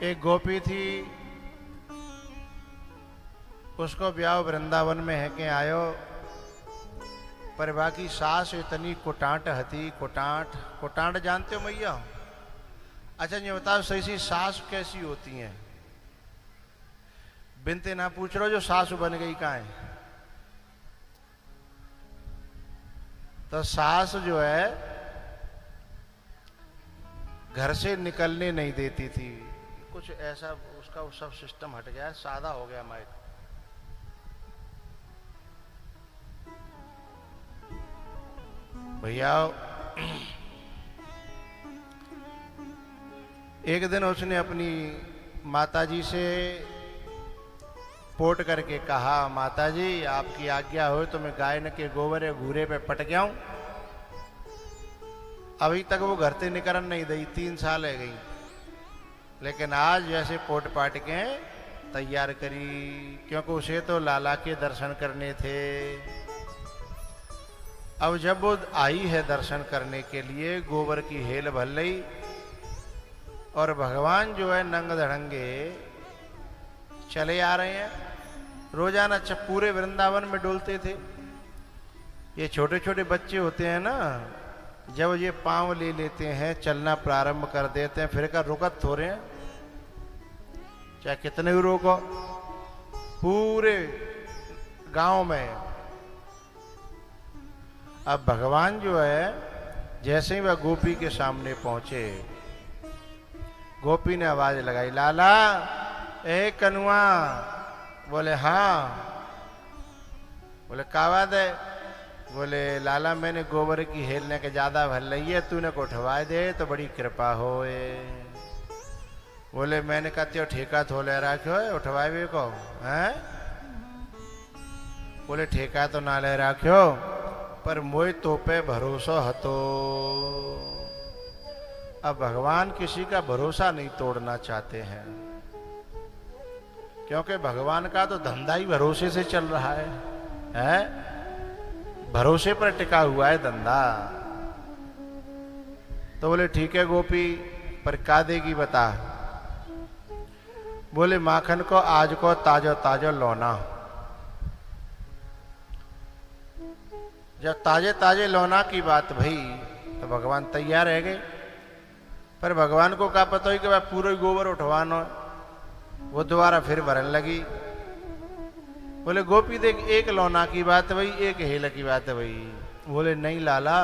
एक गोपी थी, उसको ब्याह वृंदावन में है के आयो, पर बाकी सास इतनी कुटांट हती। कुटांट जानते हो मैया? अच्छा ये बताओ सही सी सास कैसी होती हैं? बिनते ना पूछ रहे जो सास बन गई कहाँ है। तो सास जो है घर से निकलने नहीं देती थी, कुछ ऐसा उसका वो सब सिस्टम हट गया, सादा हो गया माइक। भैया एक दिन उसने अपनी माताजी से पोट करके कहा, माताजी आपकी आज्ञा हो तो मैं गाय के गोबर या घूरे पे पट गया हूं। अभी तक वो घर से निकलन नहीं दी, 3 साल है गई, लेकिन आज जैसे पोट पाट के तैयार करी, क्योंकि उसे तो लाला के दर्शन करने थे। अब जब वो आई है दर्शन करने के लिए, गोबर की हेल भल रही, और भगवान जो है नंग धड़ंगे चले आ रहे हैं। रोजाना पूरे वृंदावन में डोलते थे। ये छोटे छोटे बच्चे होते हैं ना, जब ये पांव ले लेते हैं, चलना प्रारंभ कर देते हैं, फिर का रुकत थोड़े हैं, चाहे कितने भी रोको। पूरे गांव में अब भगवान जो है जैसे ही वह गोपी के सामने पहुंचे, गोपी ने आवाज लगाई, लाला ए कनुआ। बोले हाँ। बोले का बात है? बोले लाला मैंने गोबर की हेलने के ज्यादा भल रही है, तूने को उठवा दे तो बड़ी कृपा होए। बोले मैंने कहा त्यो ठेका थोले रखो है उठवावे को हैं? बोले ठेका तो ना ले रखो, पर मोय तो पे भरोसा हतो। अब भगवान किसी का भरोसा नहीं तोड़ना चाहते हैं, क्योंकि भगवान का तो धंधा ही भरोसे से चल रहा है? भरोसे पर टिका हुआ है धंधा। तो बोले ठीक है गोपी, पर का देगी बता। बोले माखन को आज को ताजो ताजो लौना। जब ताजे ताजे लौना की बात भई तो भगवान तैयार रह गए, पर भगवान को क्या पता ही कि भाई पूरा गोबर उठवाना। वो दोबारा फिर भरन लगी। बोले गोपी देख, एक लौना की बात भई, एक हेल की बात भई। बोले नहीं लाला,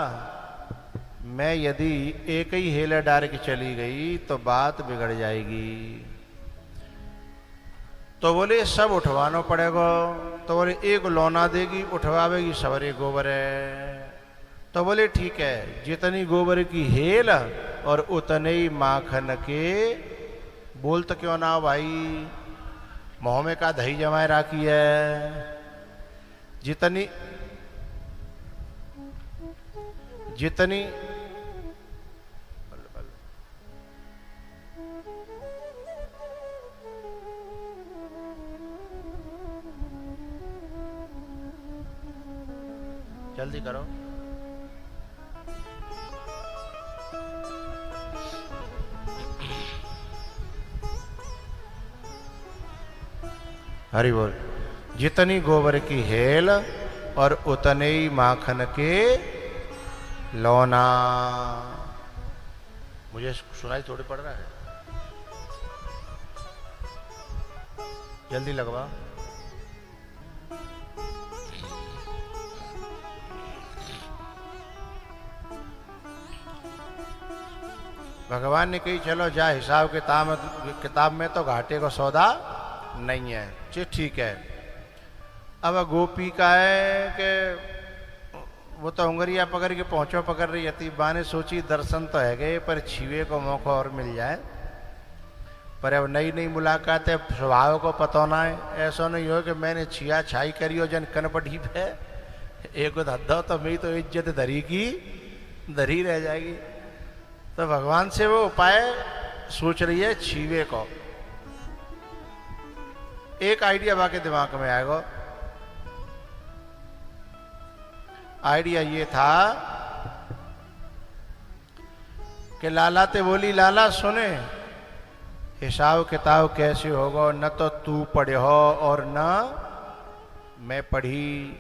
मैं यदि एक ही हेला डार के चली गई तो बात बिगड़ जाएगी। तो बोले सब उठवाना पड़ेगा। तो बोले एक लौना देगी, उठवावेगी सवरे गोबर है। तो बोले ठीक है, जितनी गोबर की हेल और उतने ही माखन के। बोल तो क्यों ना भाई, मुँह में का दही जमाए राखी है। जितनी जितनी जल्दी करो। हरि बोल। जितनी गोबर की हेल और उतने ही माखन के लौना। मुझे सुनाई थोड़ी पड़ रहा है, जल्दी लगवा। भगवान ने कही चलो जा, हिसाब किताब में तो घाटे को सौदा नहीं है। ठीक है। अब गोपी का है कि वो तो उंगरिया पकड़ के पहुंचो पकड़ रही थी। बाने सोची दर्शन तो है गए, पर छीवे को मौका और मिल जाए। पर अब नई नई मुलाकात है, स्वभाव को पता ना है। ऐसा नहीं हो कि मैंने छिया छाई करी हो जन कनपटी पे एक धद्दा, तो मेरी तो इज्जत धरी की धरी रह जाएगी। तो भगवान से वो उपाय सोच रही है छीवे को। एक आइडिया बाकी दिमाग में आएगा। आइडिया ये था कि लाला ते बोली, लाला सुने हिसाब किताब कैसे होगा, न तो तू पढ़े हो और न मैं पढ़ी।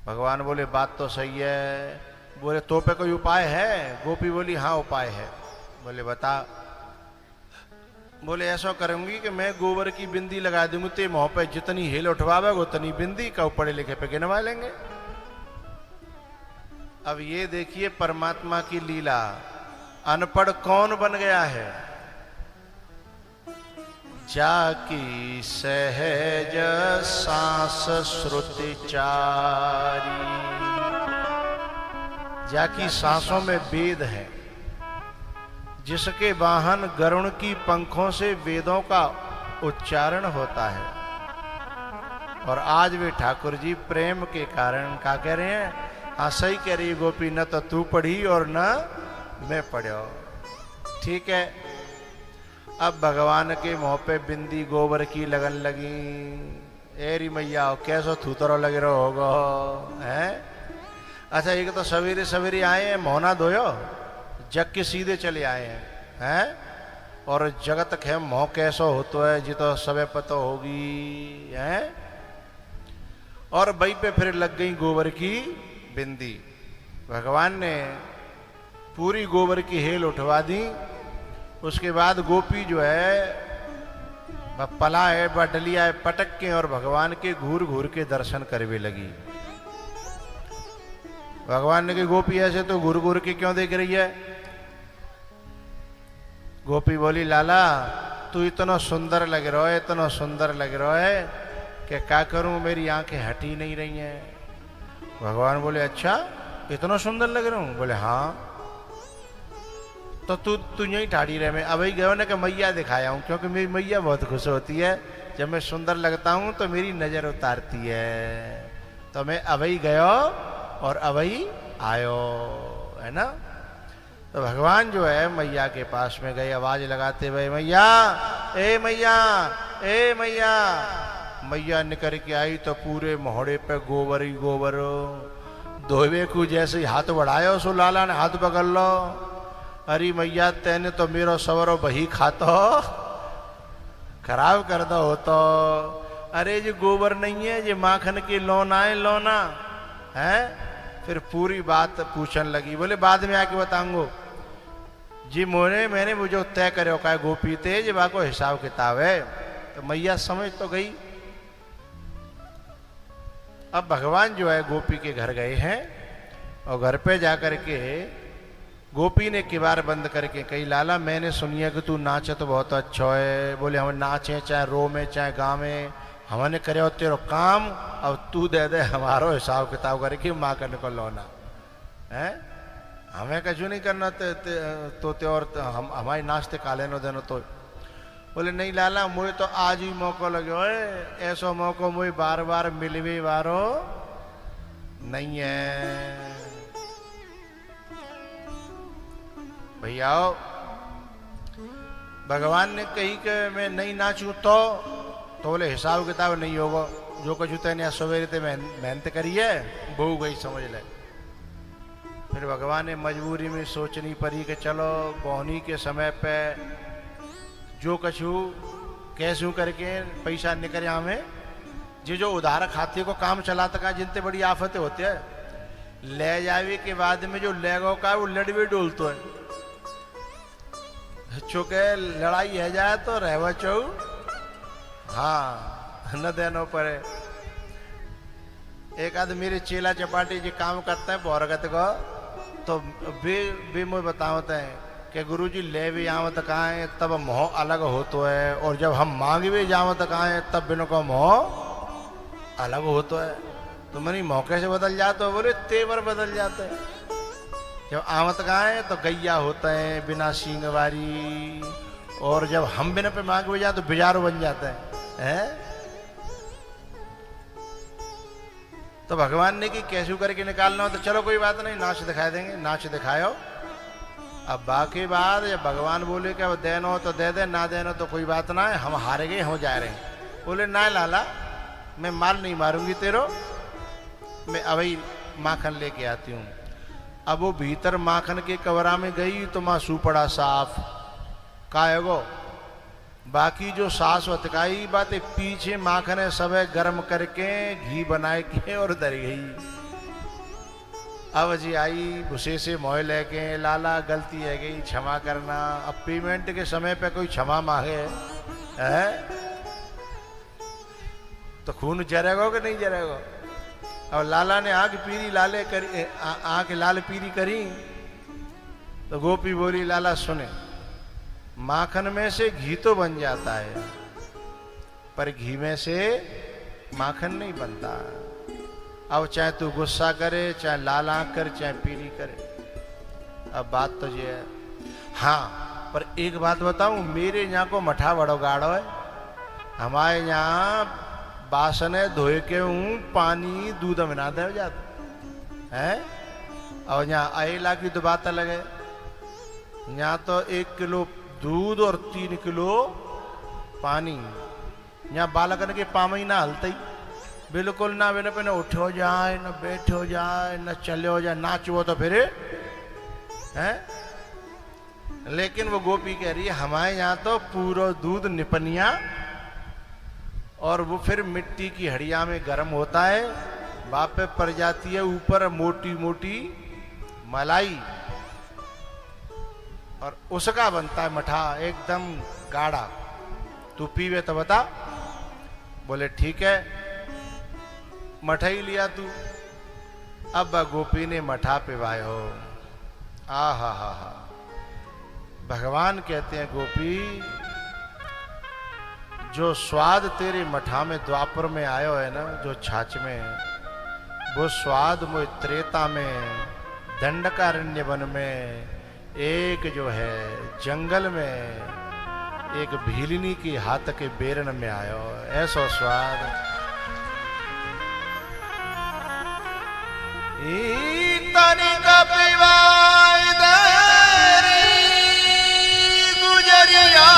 भगवान बोले बात तो सही है। बोले तो पे कोई उपाय है? गोपी बोली हाँ उपाय है। बोले बता। बोले ऐसा करूंगी कि मैं गोबर की बिंदी लगा दूंगी, ते मुंह पे जितनी हेल उठवावे उतनी बिंदी का पढ़े लिखे पे गिनवा लेंगे। अब ये देखिए परमात्मा की लीला, अनपढ़ कौन बन गया है? जाकी सहज सांस श्रुति चारी, जाकी सांसों में वेद है, जिसके वाहन गरुण की पंखों से वेदों का उच्चारण होता है। और आज वे ठाकुर जी प्रेम के कारण क्या कह रहे हैं? हाँ सही कह रही गोपी, न तो तू पढ़ी और न मैं पढ़ो। ठीक है। अब भगवान के मुंह पे बिंदी गोबर की लगन लगी। एरी मैया कैसो थूतरो लगे रहो होगो है। अच्छा एक तो सवेरे सवेरे आए हैं, मोहना धोयो, जग के सीधे चले आए हैं और जगत खे मोह कैसो होतो है जी तो सबे पतो होगी है। और बई पे फिर लग गई गोबर की बिंदी। भगवान ने पूरी गोबर की हेल उठवा दी। उसके बाद गोपी जो है पला है डलिया है पटक के और भगवान के घूर घूर के दर्शन करने लगी। भगवान ने कहा गोपी ऐसे तो घूर घूर के क्यों देख रही है? गोपी बोली लाला तू इतना सुंदर लग रहा है, इतना सुंदर लग रहा है कि क्या करूं, मेरी आंखें हटी नहीं रही हैं। भगवान बोले अच्छा इतना सुंदर लग रहा हूं? बोले हाँ। तो तू यहीं ठाड़ी रहे। मैं अभी गयो ना कि मैया दिखाया हूं, क्योंकि मेरी मैया बहुत खुश होती है जब मैं सुंदर लगता हूं तो मेरी नजर उतारती है। तो मैं अभी गयो और अभी आयो है ना। तो भगवान जो है मैया के पास में गए, आवाज लगाते हुए मैया ए मैया ए मैया। मैया निकल के आई तो पूरे मोहड़े पे गोबर ही गोबर। धोवे को जैसे ही हाथ बढ़ायो सो लाला ने हाथ पकड़ लो। अरे मैया तेने तो मेरो सवरो बही खातो खराब कर दो हो तो। अरे जी गोबर नहीं है, ये माखन की लोना है लोना है। फिर पूरी बात पूछने लगी। बोले बाद में आके बताऊंगो जी मैंने मुझे तय करे का गोपी थे जी को हिसाब किताब है। तो मैया समझ तो गई। अब भगवान जो है गोपी के घर गए हैं और घर पे जाकर के गोपी ने किवाड़ बंद करके कही लाला मैंने सुनिया कि तू नाचे तो बहुत अच्छा है। बोले हम नाचे चाहे रो में चाहे गाँव में, हमने करे तेरो काम, अब तू दे दे हमारो हिसाब किताब करके माँ करने को लौना है। हमें कछु नहीं करना तो और हम हमारी नाचते काले नो देनो तो। बोले नहीं लाला मुझे तो आज ही मौका लगे हो, ऐसा मौका मुझे बार बार मिलवे वारो नहीं है। भैया भगवान ने कही कि मैं नहीं नाचूं तो बोले हिसाब किताब नहीं होगा, जो कुछ तेने सवेरे ते मेहनत करी है वो गई समझ ले। फिर भगवान ने मजबूरी में सोचनी पड़ी कि चलो बोहनी के समय पे जो कछु कैसू करके पैसा निकल हमें जो उधार खाते को काम चलाता का जिनते बड़ी आफतें होती है। ले जावे के बाद में जो लेगो का वो लड़वे डोलतो है। चुके लड़ाई है जाए तो रहवा चौ हाँ न देनो पड़े। एक आध मेरे चेला चपाटी जो काम करते हैं बौरगत को तो भी मुझे बतावते हैं कि गुरुजी ले भी आवत कहाँ है तब मोह अलग होतो है, और जब हम मांग भी जावत कहाँ है तब बिनो का मोह अलग होतो है। तो मनी मौके से बदल जाते हो? बोले तेवर बदल जाते हैं। जब आवत कहाँ है तो गैया होता है बिना सींग वारी, और जब हम बिना पे मांग भी जाए तो बिजारो बन जाता है? तो भगवान ने कि कैसे करके निकालना हो तो चलो कोई बात नहीं नाच दिखा देंगे, नाच दिखाओ। अब बाकी बात जब भगवान बोले कि अब देनो तो दे दे, ना देनो तो कोई बात ना है, हम हारे गए हम जा रहे हैं। बोले ना लाला मैं मार नहीं मारूंगी तेरो, मैं अभी माखन लेके आती हूँ। अब वो भीतर माखन के कवरा में गई तो माँ सू पड़ा साफ। कायगो बाकी जो शाश्वत काई बातें पीछे माखने सब गर्म करके घी बनाए के और दर गई। अब जी आई भूसे से मोह लेके लाला गलती है गई क्षमा करना। अब पेमेंट के समय पे कोई क्षमा मांगे है तो खून जरेगा कि नहीं जरेगा। अब लाला ने आंख पीरी लाले करी आंख लाल पीरी करी तो गोपी बोली लाला सुने माखन में से घी तो बन जाता है पर घी में से माखन नहीं बनता। अब चाहे तू गुस्सा करे चाहे लाल आंख करे चाहे पीली करे। अब बात तो ये है हाँ पर एक बात बताऊं मेरे यहाँ को मठा बड़ो गाढ़ो है। हमारे यहाँ बासने धोए के हूँ पानी दूध बना दे जाता है और यहाँ आयला की तो बात अलग है। यहाँ तो 1 किलो दूध और 3 किलो पानी। यहाँ बालकन के पामई ना हलते ही बिल्कुल ना बिना पे न उठो जाए न बैठो जाए न चलो जाए नाचो तो फिर है। लेकिन वो गोपी कह रही है हमारे यहाँ तो पूरा दूध निपनिया और वो फिर मिट्टी की हड़िया में गर्म होता है बाप पे पड़ जाती है ऊपर मोटी मोटी मलाई और उसका बनता है मठा एकदम गाढ़ा। तू पीवे तो बता। बोले ठीक है मठा ही लिया तू। अब गोपी ने मठा पिवाए हो। आ हा भगवान कहते हैं गोपी जो स्वाद तेरे मठा में द्वापर में आयो है ना जो छाछ में वो स्वाद मुझे त्रेता में दंडकारण्य वन में एक जो है जंगल में एक भीलनी की हाथ के बेरन में आयो ऐसा स्वाद। तनिक पिवाई दरी गुजरिया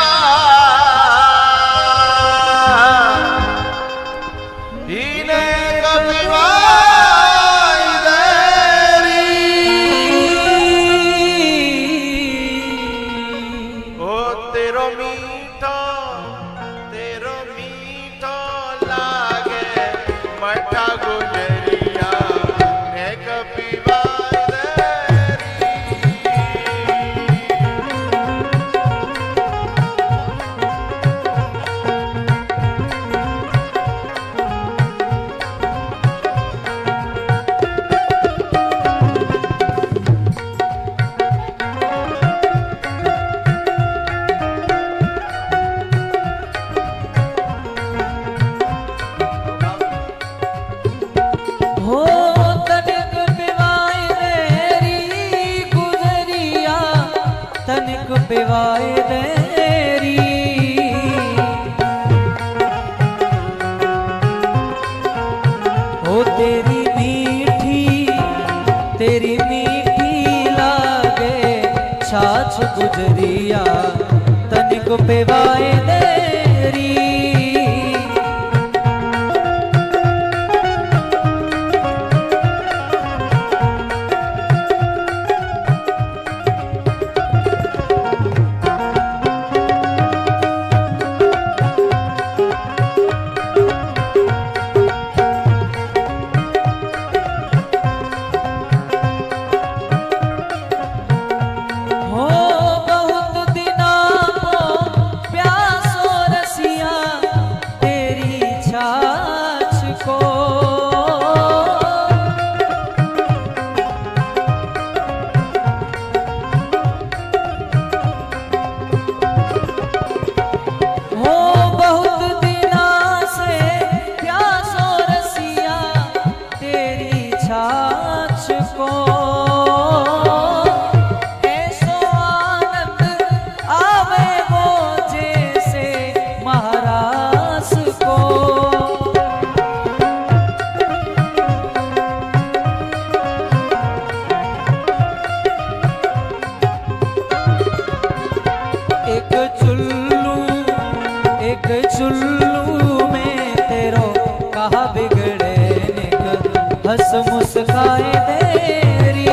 पिवाए देरी हो तेरी मीठी लागे छाछ गुजरिया तनिक पिवाए देरी। चुल्लू में तेरो कहा बिगड़े निक हंस मुस्काए देरी।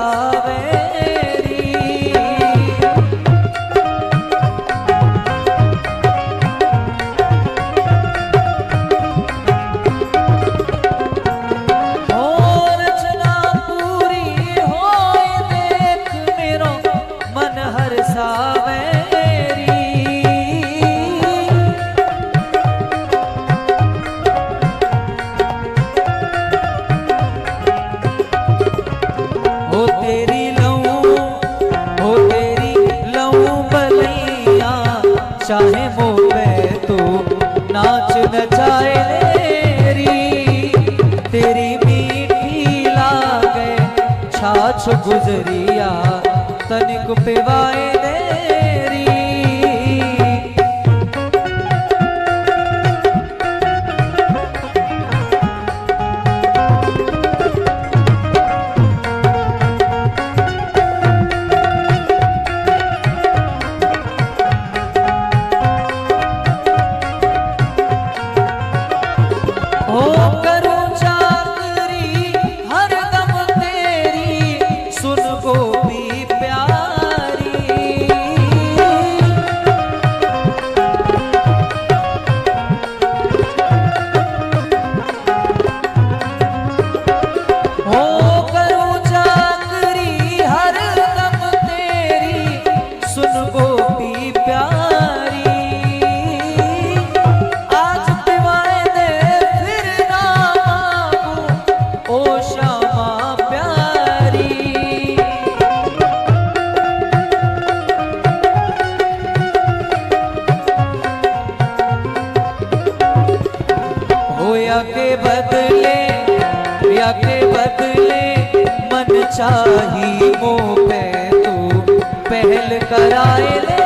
सावेरी। ओ रचना पूरी होए देख मेरो मन हर सावेरी। हो तेरी लऊं बलैया चाहे मुँह पे तू नाच नचाए तेरी। तेरी मीठी लागे छाछ गुजरिया तनिक पिवाए देरी। ओ करूं चाकरी हरदम तेरी सुन गोपी प्यारी। ओ करूं चाकरी हरदम तेरी सुन गोपी प्यारी। आज पिवाए दे फिर ना मांगू ओ श्यामा प्यारी। हो या के बदले मन चाही मुँह पे तू पहल कराए लेरी।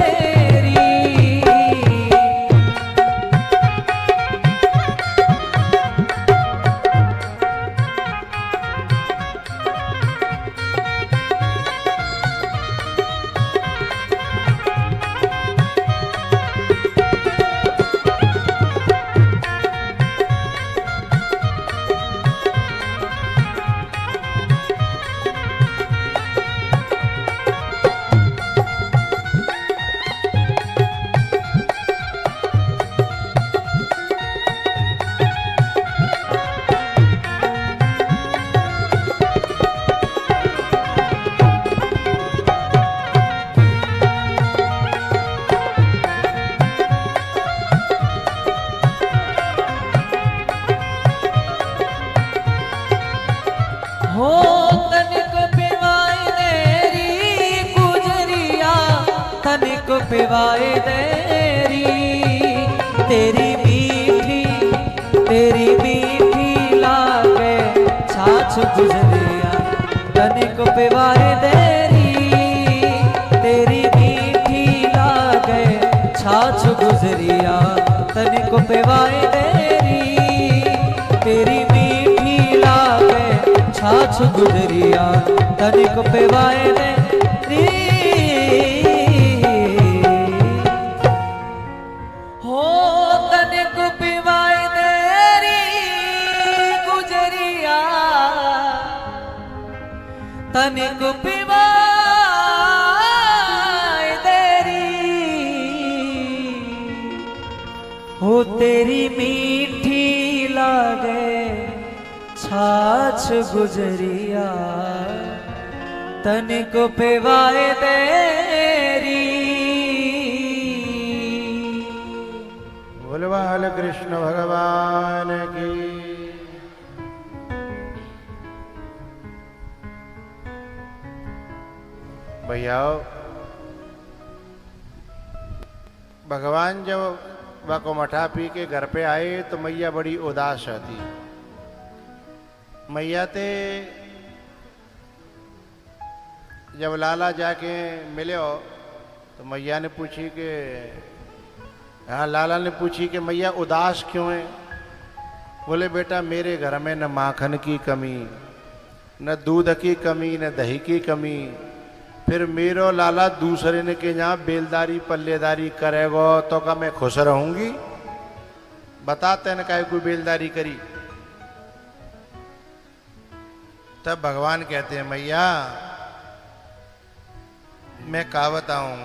हो तनिक पिवाए देरी गुजरिया तनिक पिवाए देरी। तेरी मीठी लागे छाछ गुजरिया तनिक पिवाए देरी। तेरी मीठी लागे छाछ गुजरिया तनिक पिवाए देरी। तेरी मीठी लागे छाछ गुजरिया तनिक पिवाए देरी। हो तनिक पिवाए देरी गुजरिया तनिक पिवाए देरी। हो तेरी मीठी लागे छाछ गुजरिया तनिक पिवाए देरी। बोलवा हल कृष्ण भगवान की। भैया भगवान जब बाको मठा पी के घर पे आए तो मैया बड़ी उदास रहती। मैया ते जब लाला जाके मिले हो तो मैया ने पूछी कि हाँ, लाला ने पूछी कि मैया उदास क्यों है। बोले बेटा मेरे घर में न माखन की कमी, न दूध की कमी, न दही की कमी। फिर मेरो लाला दूसरे ने के यहाँ बेलदारी पल्लेदारी करेगो तो का मैं खुश रहूंगी। बताते न का कोई बेलदारी करी। तब भगवान कहते हैं मैया मैं का बताऊं,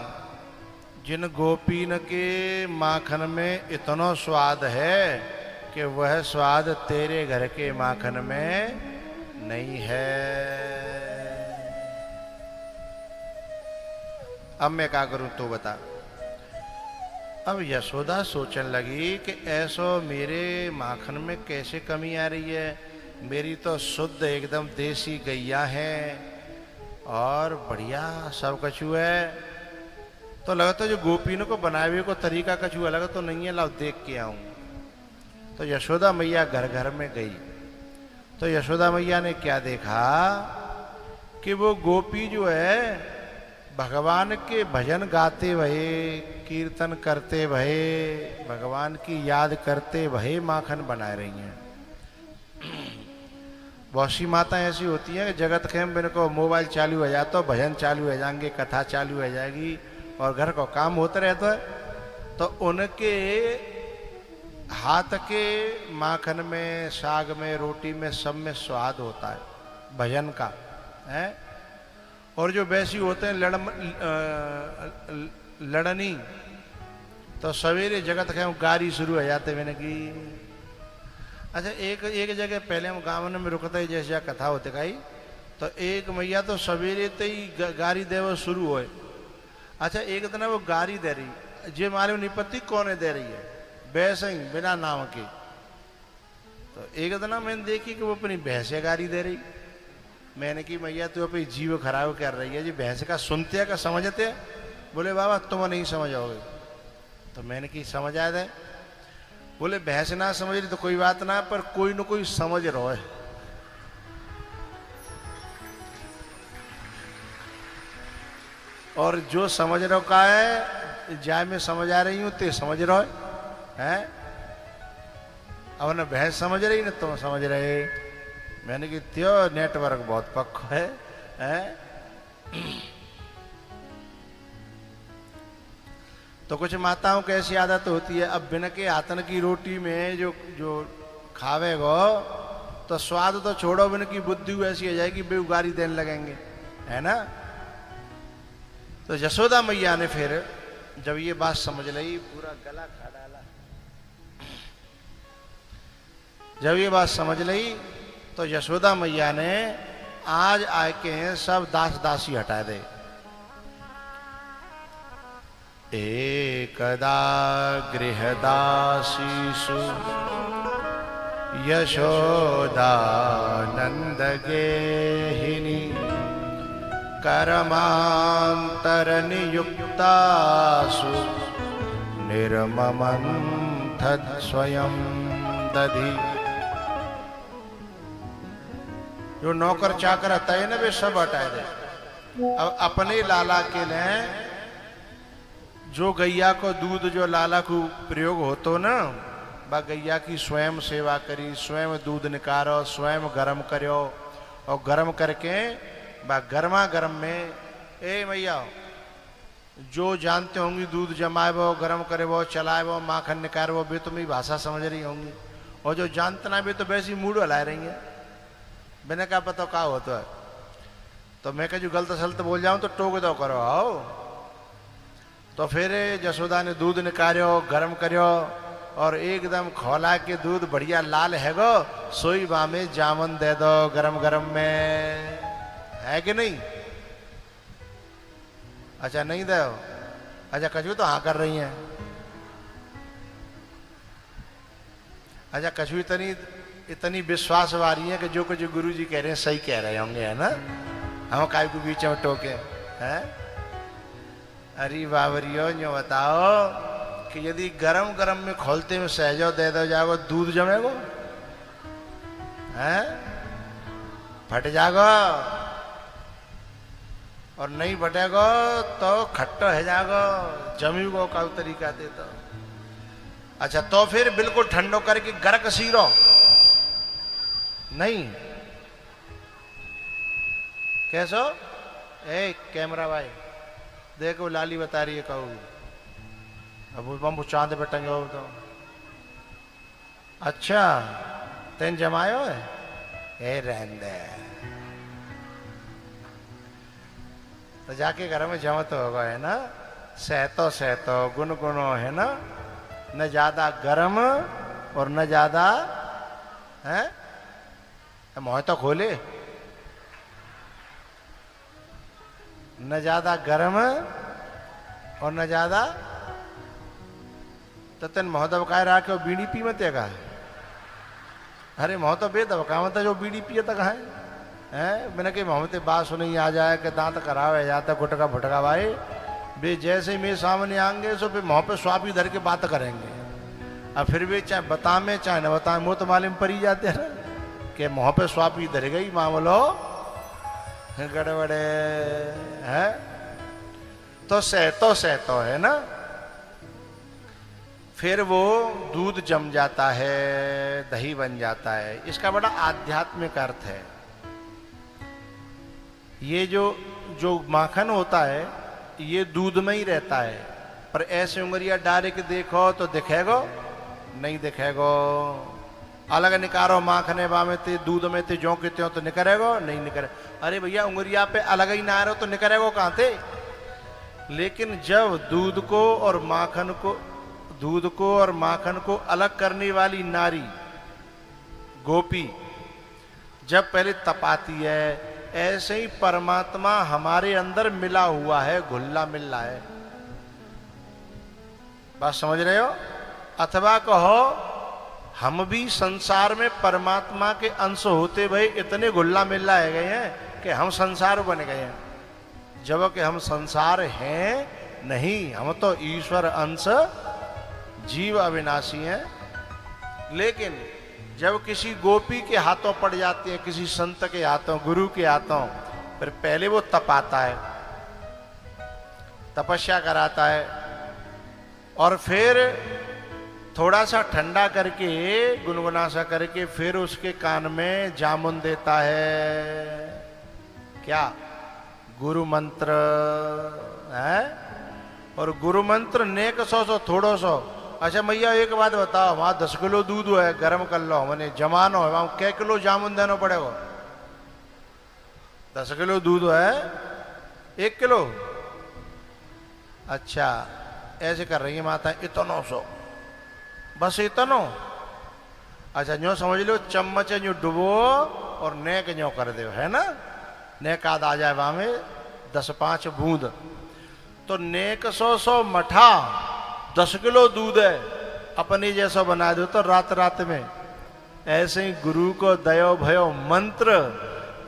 जिन गोपीन के माखन में इतना स्वाद है कि वह स्वाद तेरे घर के माखन में नहीं है। अब मैं क्या करूं तो बता। अब यशोदा सोचने लगी कि ऐसो मेरे माखन में कैसे कमी आ रही है, मेरी तो शुद्ध एकदम देसी गैया है और बढ़िया सब कछु है। तो लगता जो गोपीनों को बनाए हुए को तरीका कछु अलग तो नहीं है, लाओ देख के आऊं। तो यशोदा मैया घर घर में गई तो यशोदा मैया ने क्या देखा कि वो गोपी जो है भगवान के भजन गाते भये, कीर्तन करते भये, भगवान की याद करते भये माखन बना रही हैं। बहुत सी माता ऐसी होती हैं कि जगत खेम बिन को मोबाइल चालू हो जाता तो भजन चालू हो जाएंगे, कथा चालू हो जाएगी और घर का काम होता रहता है। तो उनके हाथ के माखन में, साग में, रोटी में, सब में स्वाद होता है भजन का है। और जो वैसी होते हैं लड़नी, तो सवेरे जगत के गारी शुरू हो जाते मैंने की। अच्छा, एक जगह पहले हम गाँव में रुकते जैसे कथा होते कही, तो एक मैया तो सवेरे तो ही गारी देव शुरू होए। अच्छा, एक दिन वो गारी दे रही, जे मालूम नहीं पति कौन दे रही है, भैंस ही बिना नाम के। तो एक दिन मैंने देखी कि वो अपनी भैंसे गारी दे रही। मैंने की मैया तू अपनी जीव खराब कर रही है जी, भैंस का सुनते का समझते। बोले बाबा तुम नहीं समझ आओगे। तो मैंने की समझ आया था। बोले भैंस ना समझ रही तो कोई बात ना, पर कोई न कोई समझ रहो है। और जो समझ रहो का है, जाए मैं समझ आ रही हूं ते समझ रहो है। अब न भैंस समझ रही न तुम समझ रहे। मैंने कि त्यो नेटवर्क बहुत पक्का है? तो कुछ माताओं की ऐसी आदत होती है, अब बिना के आतन की रोटी में जो खावेगो तो स्वाद तो छोड़ो, बिना की बुद्धि ऐसी हो जाएगी बेउगारी देने लगेंगे, है ना। तो यशोदा मैया ने फिर जब ये बात समझ ली, पूरा गला खा डाला। जब ये बात समझ ली तो यशोदा मैया ने आज आके सब दास दासी हटा दे। एकदा गृहदासीषु यशोदा नंद गेहिनी करमांतर नियुक्तासु निर्ममंथद स्वयं दधि। जो नौकर चाकर तय न वे सब हटाए दे। अब अपने लाला के लिए जो गैया को दूध जो लाला को प्रयोग होतो ना, बा गैया की स्वयं सेवा करी, स्वयं दूध निकारो, स्वयं गरम करो और गरम करके बा गर्मा गर्म में ए मैया जो जानते होंगी दूध जमाए वो, गरम करे वो, चलाए वो, माखन निकाल वो, वे तुम्हें भाषा समझ रही होंगी। और जो जानते ना वे तो वैसी मूड हला रही है, मैंने क्या पता क्या होता है। तो मैं कह जो गलत सलत बोल जाऊं तो टोक दो करो आओ। तो फिर यशोदा ने दूध निकालो, गरम करो और एकदम खौला के दूध बढ़िया लाल है गो, सोई बा में जामन दे दो गरम गरम में, है कि नहीं। अच्छा नहीं दो। अच्छा कछु तो हाँ कर रही हैं। अच्छा कछु इतनी विश्वास वाली है कि जो कुछ गुरु जी कह रहे हैं सही कह रहे होंगे, है ना। हम काय को बीच में टोके हैं। अरे बाबरियो यो बताओ कि यदि गरम गरम में खोलते में सहजो दे दो जाओ, दूध जमेगो हैं, फट जागो और नहीं फटेगो तो खट्टो है जागो, जमीगो का तरीका दे दो। अच्छा तो फिर बिल्कुल ठंडो करके गरक सीरो नहीं। कैसो ए कैमरा भाई देखो लाली बता रही है कहू, अब हम चांद पे टंगे हो तो। अच्छा तेन जमायो है ए रहन दे। तो जाके घर में जमत होगा, है ना। सहतो सहतो गुनगुनो, है ना, न ज्यादा गर्म और न ज्यादा है। मोह तो खोले, न ज्यादा गर्म और न ज्यादा। तो तेन मोह दबकाए रहा के बीड़ी पी मत का। अरे मोह तो बेदबका मत जो बीड़ी पिए तक है। मैंने कही मोहम्मद बात सुनी आ जाए कि दांत करावे जाता गुटका फुटका भाई बे जैसे मेरे सामने आएंगे सो फिर मोह पे स्वाप ही धर के बात करेंगे। अब फिर भी चाहे बता में चाहे न बता, मुँह तो मालूम पड़ी जाते हैं कि मोह पे स्वाप ही धर गई मामलो गड़बड़े है। तो सहतो है ना। फिर वो दूध जम जाता है, दही बन जाता है। इसका बड़ा आध्यात्मिक अर्थ है। ये जो माखन होता है ये दूध में ही रहता है, पर ऐसे उंगलियां डाल के देखो तो दिखेगो नहीं दिखेगो। अलग निकारो माखने में ते दूध में ते जो के त्यों तो निकरेगो नहीं निकरे। अरे भैया उंगलिया पे अलग ही ना रहो तो निकरेगो कहाँ थे। लेकिन जब दूध को और माखन को अलग करने वाली नारी गोपी जब पहले तपाती है, ऐसे ही परमात्मा हमारे अंदर मिला हुआ है, घुल्ला मिल रहा है। बात समझ रहे हो। अथवा कहो हम भी संसार में परमात्मा के अंश होते भाई इतने घुल्ला मिल्ला है गए हैं कि हम संसार बन गए हैं, जबकि हम संसार हैं नहीं। हम तो ईश्वर अंश जीव अविनाशी हैं। लेकिन जब किसी गोपी के हाथों पड़ जाती है, किसी संत के हाथों, गुरु के हाथों, फिर पहले वो तपाता है, तपस्या कराता है, और फिर थोड़ा सा ठंडा करके गुनगुना सा करके फिर उसके कान में जामुन देता है। क्या? गुरु मंत्र है। और गुरु मंत्र नेक सौ थोड़ो सो। अच्छा भैया एक बात बताओ, वहां 10 किलो दूध है, गर्म कर लो, मैंने जमानो है, वहां कै किलो जामुन देना पड़ेगा? 10 किलो दूध है, 1 किलो। अच्छा ऐसे कर रही है माता, इतनो सो, बस इतनो। अच्छा न्यो समझ लो, चम्मच न्यो डुबो और नेक न्यो कर दो, है ना। नेक आद आ जाए वहां में 10-5 बूंद, तो नेक 100 मठा 10 किलो दूध है, अपने जैसा बना दो तो रात में। ऐसे ही गुरु को दयो भयो मंत्र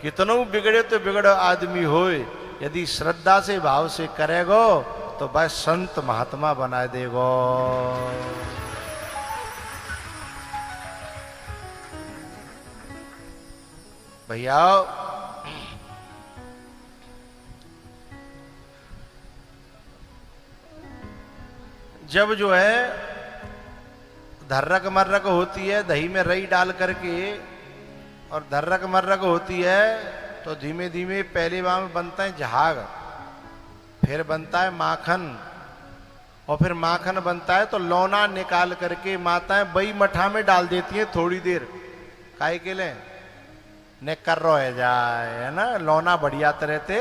कितनों बिगड़े तो बिगड़ो आदमी होए, यदि श्रद्धा से भाव से करेगो तो बस संत महात्मा बना देगो। भैया जब जो है धर्रक मर्रक होती है दही में रई डाल करके, और धर्रक मर्रक होती है तो धीमे धीमे पहले वहां में बनता है झाग, फिर बनता है माखन, और फिर माखन बनता है तो लौना निकाल करके माताएं बई मठा में डाल देती हैं थोड़ी देर, काहे के लिए ने कर रो है जाए, है ना, लौना बढ़िया तरह से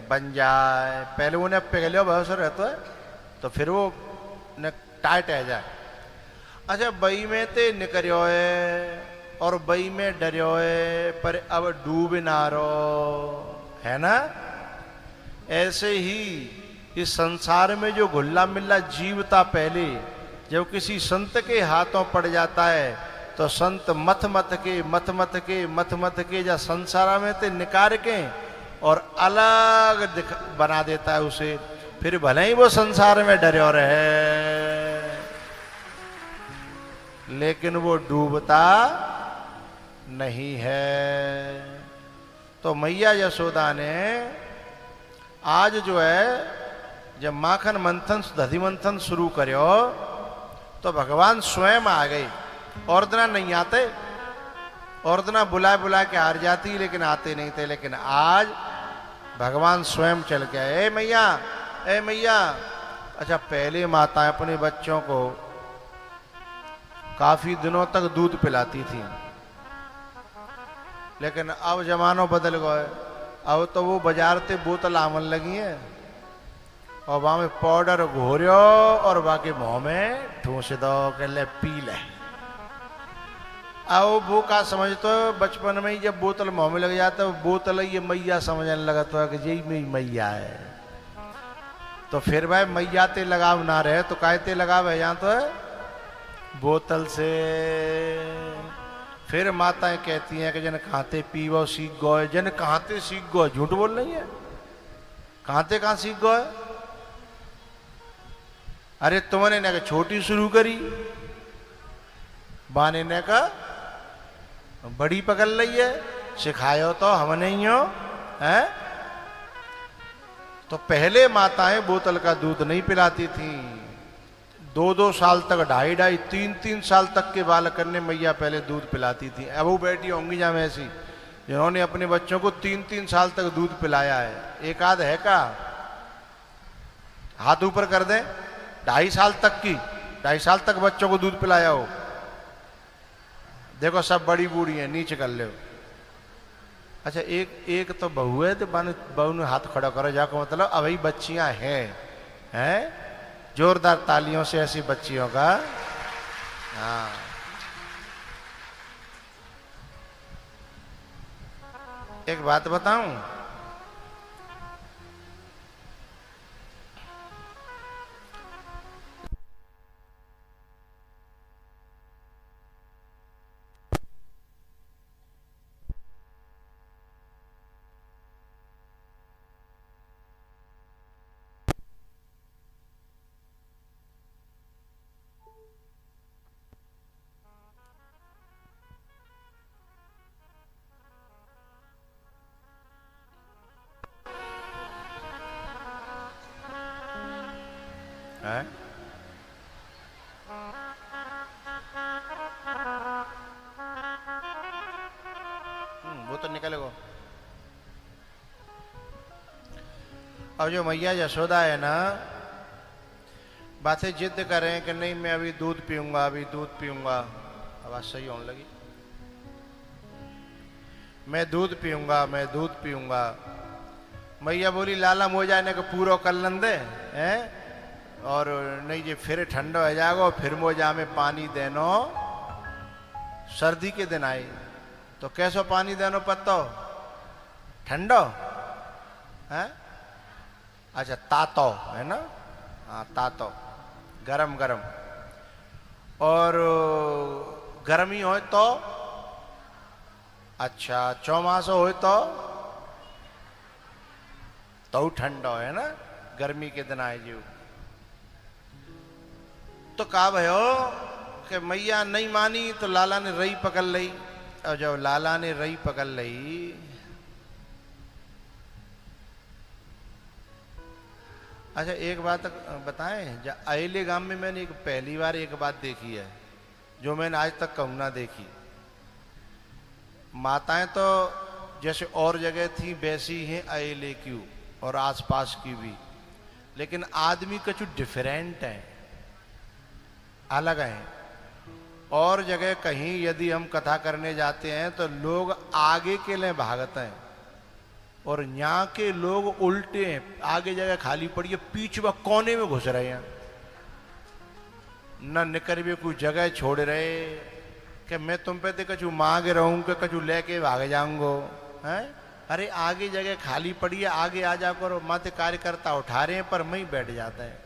बन जाए। पहले उन्हें पहले बहुत से रहता है तो फिर वो ने टाइट है जाए। अच्छा बई में ते निकरियो है और बई में डरियो है, पर अब डूब ना रो, है ना। ऐसे ही इस संसार में जो घुल्ला मिल्ला जीवता पहले जब किसी संत के हाथों पड़ जाता है तो संत मथ मथ के जा संसार में ते निकार के और अलग बना देता है उसे। फिर भले ही वो संसार में डरे रहे, लेकिन वो डूबता नहीं है। तो मैया यशोदा ने आज जो है जब माखन मंथन दधी मंथन शुरू करो तो भगवान स्वयं आ गए। और दिना नहीं आते, और दिना बुला के हार जाती, लेकिन आते नहीं थे। लेकिन आज भगवान स्वयं चल के आए। ए मैया। अच्छा पहले माताएं अपने बच्चों को काफी दिनों तक दूध पिलाती थी, लेकिन अब जमानो बदल गए। अब तो वो बाजार ते बोतल आमन लगी है और वहां में पाउडर घोरियो और बाकी मुंह में ठूस दो के ले पी ले। अब वो का समझतो बचपन में ही जब बोतल मुंह में लग जाता है बोतल ये मैया समझने लगा तो कि यही मेरी मैया है। तो फिर भाई मैया ते लगाव ना रहे तो कायते लगाव है यहाँ तो है बोतल से। फिर माताएं कहती हैं कि जन कहाते पीवो सीख गो, जन कहाते सीख गो, झूठ बोल रही है, कहाते कहाँ सीख गो है? अरे तुमने ने छोटी शुरू करी, बाने ने का बड़ी पकड़ ली है, सिखायो तो हमने ही हो हैं। तो पहले माताएं बोतल का दूध नहीं पिलाती थी, 2-2 साल तक, 2.5-2.5, 3-3 साल तक के बालक ने मैया पहले दूध पिलाती थी। अब वो बैठी होंगी जहाँ ऐसी जिन्होंने अपने बच्चों को 3-3 साल तक दूध पिलाया है, एक आध है का? हाथ ऊपर कर दें। 2.5 साल तक की, 2.5 साल तक बच्चों को दूध पिलाया हो? देखो सब बड़ी बूढ़ी है, नीचे कर ले। अच्छा एक तो बहू है तो बहू ने हाथ खड़ा करो जाको, मतलब अभी बच्चियां हैं। जोरदार तालियों से ऐसी बच्चियों का। हाँ एक बात बताऊं, है? वो तो निकलेगा। अब जो मैया यशोदा है ना, बातें जिद करें कि नहीं मैं अभी दूध पीऊंगा, अभी दूध पीऊंगा। आवाज सही होने लगी। मैं दूध पीऊंगा, मैं दूध पीऊंगा। मैया बोली लाला मो जाने को पूरा कर लन दे हैं, और नहीं जी फिर ठंडो हो जाएगा, फिर मोजा में पानी देनो। सर्दी के दिन आई तो कैसो पानी देनो पत्तो? ठंडो है? अच्छा तातो है ना? हाँ तातो, गरम गरम। और गर्मी हो तो अच्छा, चौमासो हो तो ठंडो है ना, गर्मी के दिन आए जी। तो कहा भयो कि मैया नहीं मानी तो लाला ने रई पकड़ ली। और जब लाला ने रई पकड़ ली, अच्छा एक बात बताएं, अयले गांव में मैंने एक पहली बार एक बात देखी है जो मैंने आज तक कहूं ना देखी। माताएं तो जैसे और जगह थी वैसी हैं अयले की और आसपास की भी, लेकिन आदमी कुछ डिफरेंट है, अलग है। और जगह कहीं यदि हम कथा करने जाते हैं तो लोग आगे के लिए भागते हैं और यहाँ के लोग उल्टे हैं, आगे जगह खाली पड़ी है, पीछे व कोने में घुस रहे हैं, न निकर भी कोई जगह छोड़ रहे कि मैं तुम पे तो कछु मांग रहूं कि कछु लेके भाग जाऊंगो हैं। अरे आगे जगह खाली पड़ी है, आगे आ जा करो। मत कार्यकर्ता उठा रहे हैं पर मैं ही बैठ जाता है,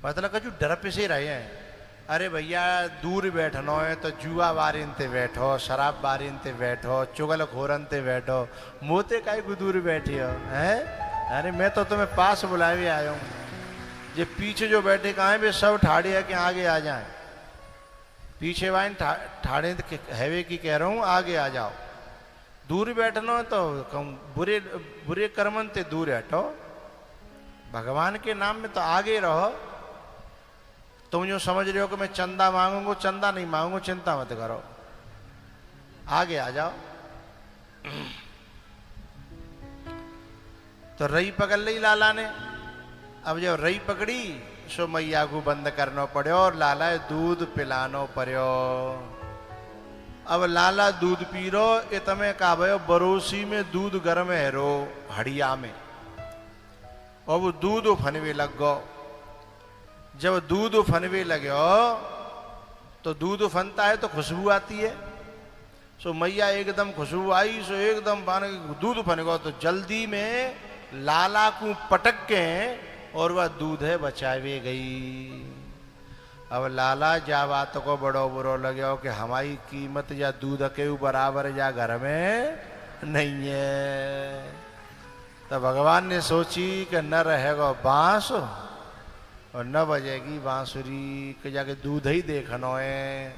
मतलब कछु डर पे से रहे हैं। अरे भैया दूर बैठनो है तो जुआ बारिन ते बैठो, शराब बारिन ते बैठो, चुगल खोरन ते बैठो, मोते काई को दूर बैठे हो हैं? अरे मैं तो तुम्हें पास बुलाए आया हूँ। ये पीछे जो बैठे कहाँ है वे सब ठाड़े है कि आगे आ जाए। पीछे वाइन ठाड़े हैवे की कह रहा हूँ, आगे आ जाओ। दूर बैठना है तो बुरे बुरे कर्मन ते दूर हटो, भगवान के नाम में तो आगे रहो। तुम जो समझ रहे हो कि मैं चंदा मांगूंगा, चंदा नहीं मांगूंगा, चिंता मत करो, आगे आ जाओ। तो रई पकड़ ली लाला ने। अब जब रई पकड़ी सो मैया को बंद करना पड़ो और लाला दूध पिलानो पड़ो। अब लाला दूध पी रो इतने का भयो बरोसी में दूध गर्म है रो हड़िया में, और वो दूध फनवे लग गो। जब दूध फनवे लगे तो दूध फनता है तो खुशबू आती है। सो मैया एकदम खुशबू आई, सो एकदम दूध फन गो। तो जल्दी में लाला को पटक के और वह दूध है बचावे गई। अब लाला जा बात को बड़ो बुरो लगे कि हमारी कीमत या दूध के बराबर या घर में नहीं है। तो भगवान ने सोची कि न रहेगा बांस और न बजेगी बांसुरी, के जाके दूध ही देखनो है।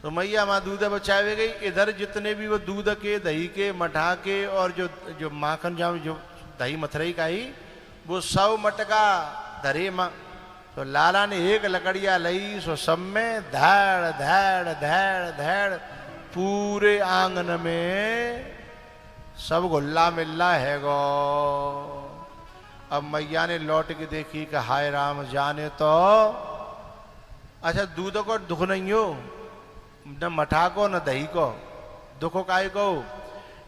तो मैया माँ दूध बचावे गई। इधर जितने भी वो दूध के, दही के, मठा के और जो माखन जाम जो दही मथरई का ही वो सब मटका धरे माँ। तो लाला ने एक लकड़िया लई, सो सब में धैड़ धैड़ धैड़ धैड़ पूरे आंगन में सब गुल्ला मिल्ला है गो। अब मैया ने लौट के देखी कि हाय राम जाने तो अच्छा दूध को दुख नहीं हो, न मठा को न दही को दुख काय को,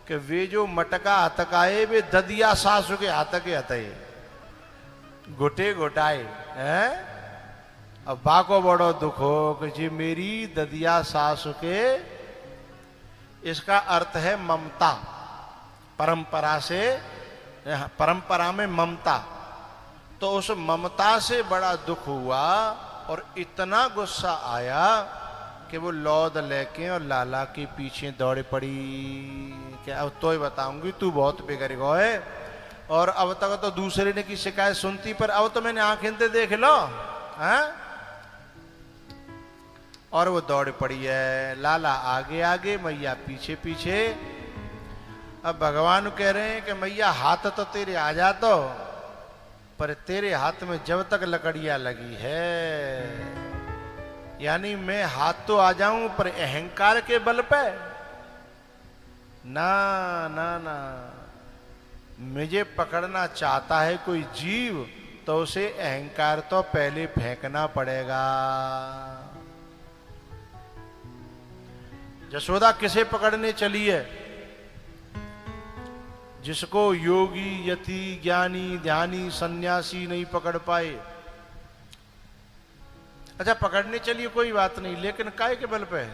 कि वे जो मटका हतकाए वे ददिया सासु के हतके हते गोटे गोटाए हैं। अब बाको बड़ो दुख हो कि जी मेरी ददिया सासु के, इसका अर्थ है ममता, परंपरा से, परंपरा में ममता। तो उस ममता से बड़ा दुख हुआ और इतना गुस्सा आया कि वो लौद लेके और लाला के पीछे दौड़े पड़ी कि अब तो ही बताऊंगी तू बहुत बिगड़ गए, और अब तक तो दूसरे ने की शिकायत सुनती, पर अब तो मैंने आंखें से देख लो हैं। और वो दौड़ पड़ी है, लाला आगे आगे मैया पीछे पीछे। अब भगवान कह रहे हैं कि मैया हाथ तो तेरे आ जा, तो पर तेरे हाथ में जब तक लकड़ियां लगी है, यानी मैं हाथ तो आ जाऊं पर अहंकार के बल पे ना ना ना। मुझे पकड़ना चाहता है कोई जीव तो उसे अहंकार तो पहले फेंकना पड़ेगा। यशोदा किसे पकड़ने चली है? जिसको योगी यति ज्ञानी ध्यानी सन्यासी नहीं पकड़ पाए। अच्छा पकड़ने चलिए कोई बात नहीं, लेकिन काय के बल पे?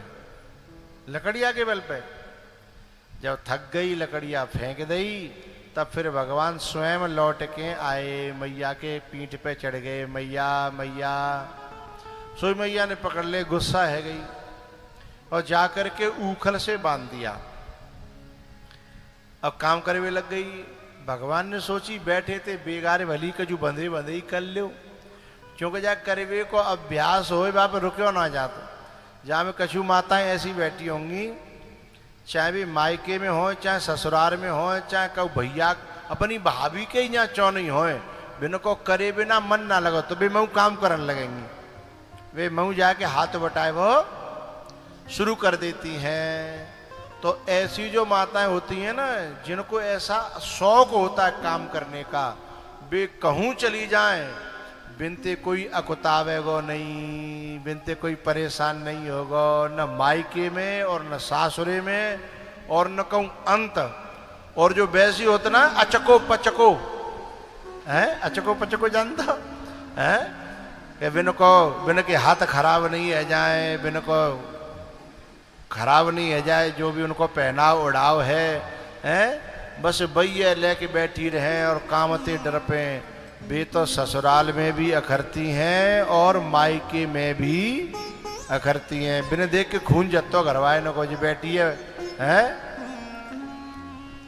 लकड़िया के बल पे। जब थक गई लकड़िया फेंक दी, तब फिर भगवान स्वयं लौट के आए, मैया के पीठ पे चढ़ गए। मैया मैया सोई मैया ने पकड़ ले, गुस्सा है गई और जाकर के ऊखल से बांध दिया। अब काम करवे लग गई। भगवान ने सोची बैठे थे बेगारे भली का जो बंधे बंधे ही कर लो, क्योंकि जा करवे को अभ्यास हो वहां पर रुक्यो ना जाता। जहाँ में कछु माताएं ऐसी बैठी होंगी, चाहे भी मायके में हो चाहे ससुराल में हो, चाहे कहू भैया अपनी भाभी के ही यहाँ चौ नहीं हो, बिन को करे बिना मन ना लगो तो वे मऊ काम करने लगेंगी। वे मऊ जाके हाथ बटाए वो शुरू कर देती हैं। तो ऐसी जो माताएं होती हैं ना, जिनको ऐसा शौक होता है काम करने का, वे कहूँ चली जाएं, बिनते कोई अकुतावेगो नहीं, बिनते कोई परेशान नहीं होगो, न मायके में और न सासुरे में और न कहूँ अंत। और जो वैसी होता ना अचको पचको है, अचको पचको जानता है कि बिन के हाथ खराब नहीं है जाए, बिन को खराब नहीं है जाए, जो भी उनको पहनाव उड़ाव है बस भैया लेके बैठी रहे और कामते डर पे। वे तो ससुराल में भी अखरती हैं और मायके में भी अखरती हैं। बिन देख के खून जत्तो घरवाए न को जी बैठी है।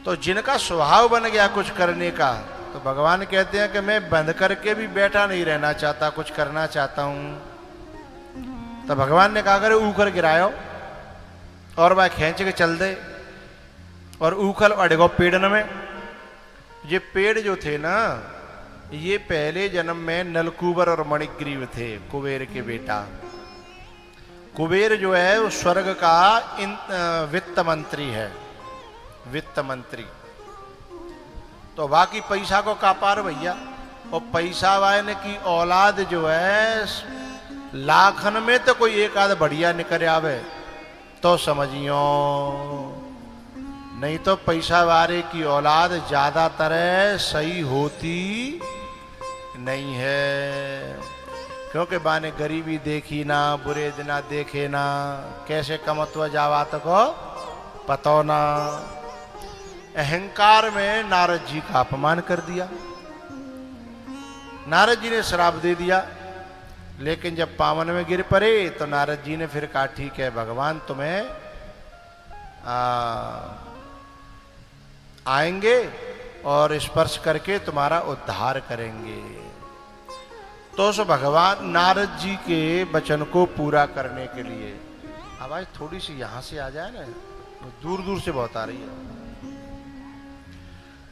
तो जिनका स्वभाव बन गया कुछ करने का, तो भगवान कहते हैं कि मैं बंद करके भी बैठा नहीं रहना चाहता, कुछ करना चाहता हूं। तो भगवान ने कहा करे ऊखर गिरायो और वह खींच के चल दे, और ऊखल अड़गो पेड़न में। ये पेड़ जो थे ना, ये पहले जन्म में नलकुबर और मणिग्रीव थे, कुबेर के बेटा। कुबेर जो है वो स्वर्ग का वित्त मंत्री है, वित्त मंत्री। तो बाकी पैसा को कापार भैया, और पैसा वाले की औलाद जो है लाखन में तो कोई एक आध बढ़िया निकल आवे, तो समझियो, नहीं तो पैसा वाले की औलाद ज्यादातर सही होती नहीं है। क्योंकि बाने गरीबी देखी ना, बुरे दिना देखे ना, कैसे कमत्व जावा को पतो ना। अहंकार में नारद जी का अपमान कर दिया। नारद जी ने श्राप दे दिया, लेकिन जब पावन में गिर पड़े तो नारद जी ने फिर कहा ठीक है भगवान तुम्हें आएंगे और स्पर्श करके तुम्हारा उद्धार करेंगे। तो सो भगवान नारद जी के वचन को पूरा करने के लिए, आवाज थोड़ी सी यहां से आ जाए ना, दूर दूर से बहुत आ रही है।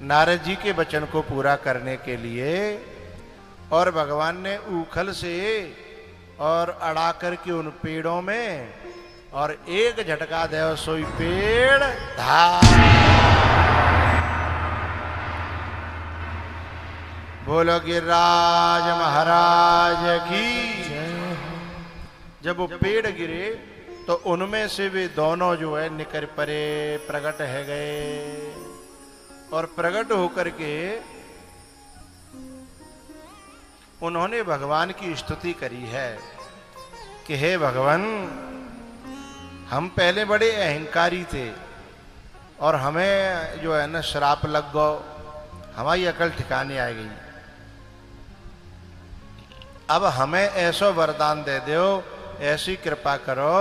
नारद जी के वचन को पूरा करने के लिए और भगवान ने ऊखल से और अड़ा करके उन पेड़ों में और एक झटका देव सोई पेड़ धार। बोलो गिरिराज महाराज की। जब वो पेड़ गिरे तो उनमें से वे दोनों जो है निकर परे प्रकट है गए और प्रकट होकर के उन्होंने भगवान की स्तुति करी है कि हे भगवान, हम पहले बड़े अहंकारी थे और हमें जो है ना श्राप लग गो, हमारी अकल ठिकाने आ गई। अब हमें ऐसा वरदान दे दो, ऐसी कृपा करो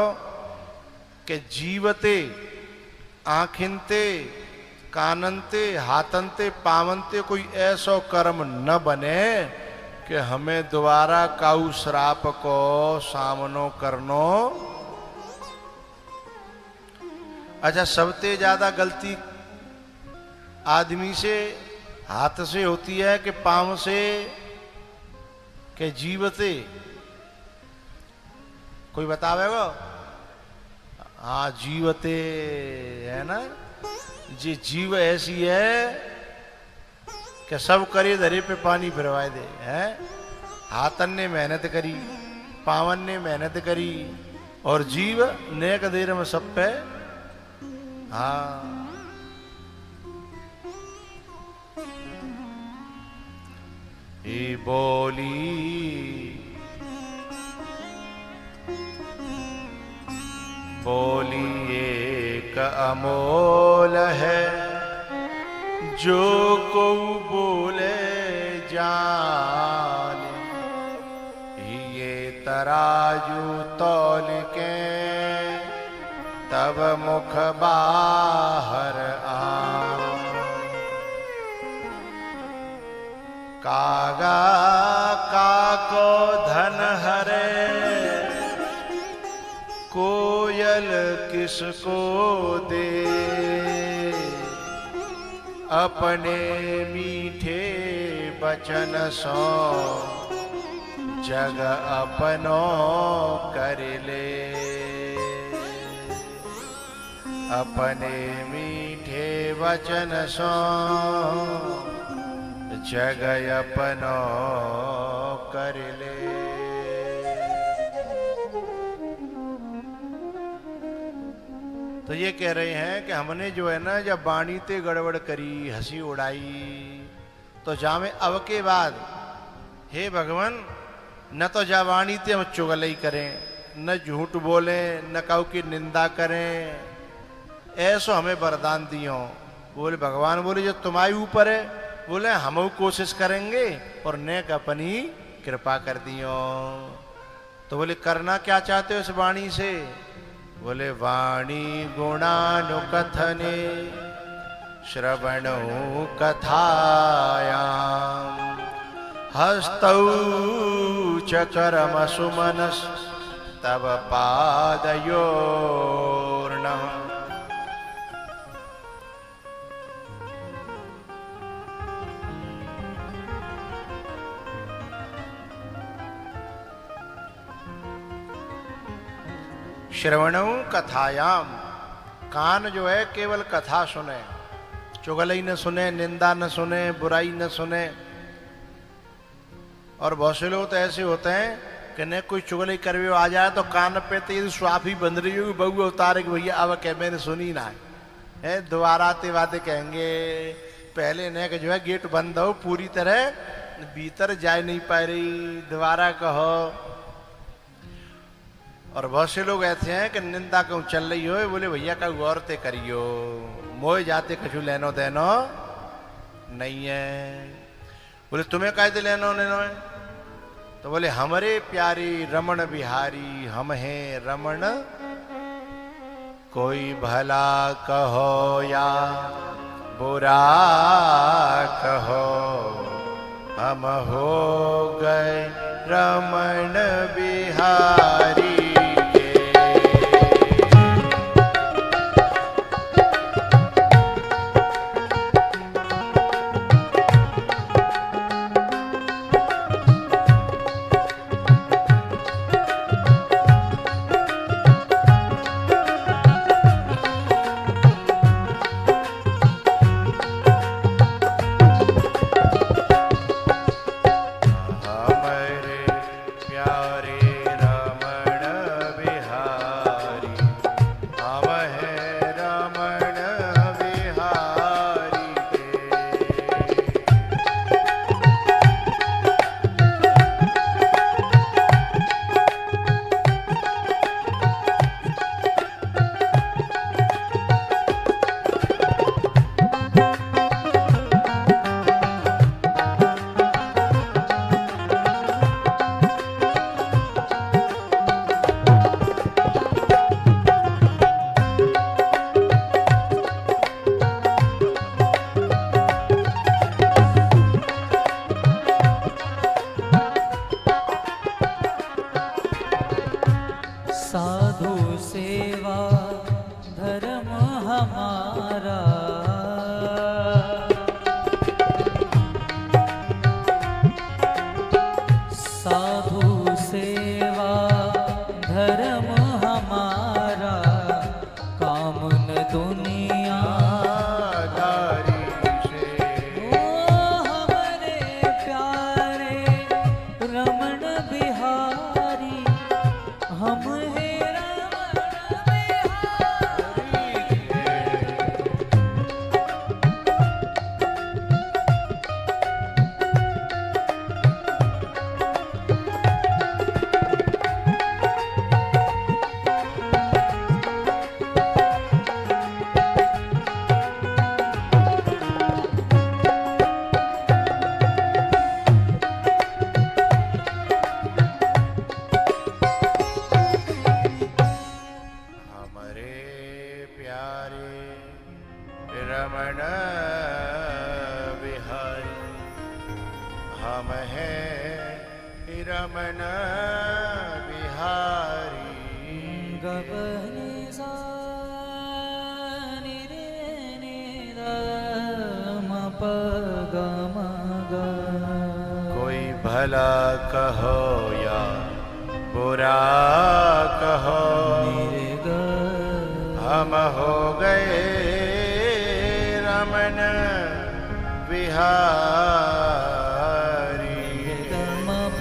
कि जीवते, आँखिनते, काननते, हाथनते, पावनते कोई ऐसा कर्म न बने कि हमें दोबारा काऊ श्राप को सामनो करनो। अच्छा, सबसे ज्यादा गलती आदमी से हाथ से होती है कि पांव से कि जीवते? कोई बतावेगा? हाँ, जीवते है ना जी। जीव ऐसी है कि सब करे धरे पे पानी फिरवाए दे है। हाथन ने मेहनत करी, पावन ने मेहनत करी और जीव नेक देर में सब पे। हाँ, ये बोली एक अमोल है, जो को बोले जान। ये तराजू तौल के तब मुख बाहर आ। कागा काको धन हरे, कोयल किसको दे। अपने मीठे बचन सो जग अपनो कर ले। अपने मीठे वचन सो जग अपनो कर ले। तो ये कह रहे हैं कि हमने जो है ना जब वाणी ते गड़बड़ करी, हंसी उड़ाई, तो जामे अब के बाद हे भगवान, न तो जा वाणी ते हम चुगलई करें, न झूठ बोले, न काऊ की निंदा करें, ऐसो हमें वरदान दियो। बोले भगवान बोले जो तुम्हारे ऊपर है, बोले हम कोशिश करेंगे और नेक अपनी कृपा कर दियो। तो बोले करना क्या चाहते हो इस वाणी से? बोले वाणी गुणानुकथने श्रवणो कथायाम हस्तौ च कर्म सुमनस तब पादयोर्नः। श्रवणों कथायाम, कान जो है केवल कथा सुने, चुगलई न सुने, निंदा न सुने, बुराई न सुने। और बहुत से लोग तो ऐसे होते हैं कि न कोई चुगली करवे आ जाए तो कान पे तो ये स्वाफी बंद रही होगी बहू अवतार के भैया अब कह मैंने सुनी ना है दोबारा आते बातें कहेंगे पहले न कि जो है गेट बंद हो पूरी तरह भीतर जा नहीं पा रही दोबारा कहो। और बहुत से लोग ऐसे हैं कि निंदा कहूँ चल रही हो बोले भैया का गौर ते करियो मोए जाते कछु लेनो देनो नहीं है। बोले तुम्हें कहते लेनो देनो है तो बोले हमारे प्यारे रमण बिहारी हम हैं रमण कोई भला कहो या बुरा कहो हम हो गए रमण बिहारी रमण बिहारी हम हैं रमण बिहारी गगने सा नि रे नि द म प ग म ग। कोई भला कहो या बुरा कहो नि रे ग हम हो गए रमण बिहारी। म प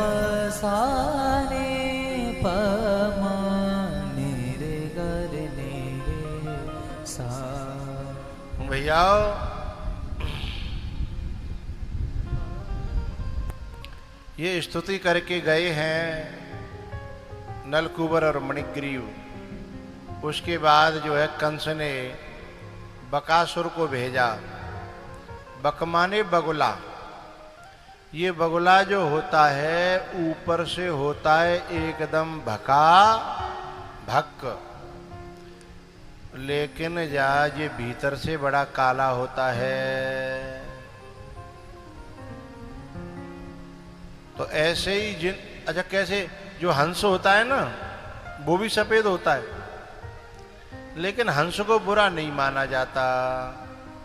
सा ने प म नि रे ग रे नि रे सा। भैया ये स्तुति करके गए हैं नलकूबर और मणिग्रीव। उसके बाद जो है कंस ने बकासुर को भेजा। बकमाने बगुला, ये बगुला जो होता है ऊपर से होता है एकदम भका भक, लेकिन ये भीतर से बड़ा काला होता है। तो ऐसे ही जिन अच्छा कैसे जो हंस होता है ना वो भी सफेद होता है, लेकिन हंस को बुरा नहीं माना जाता,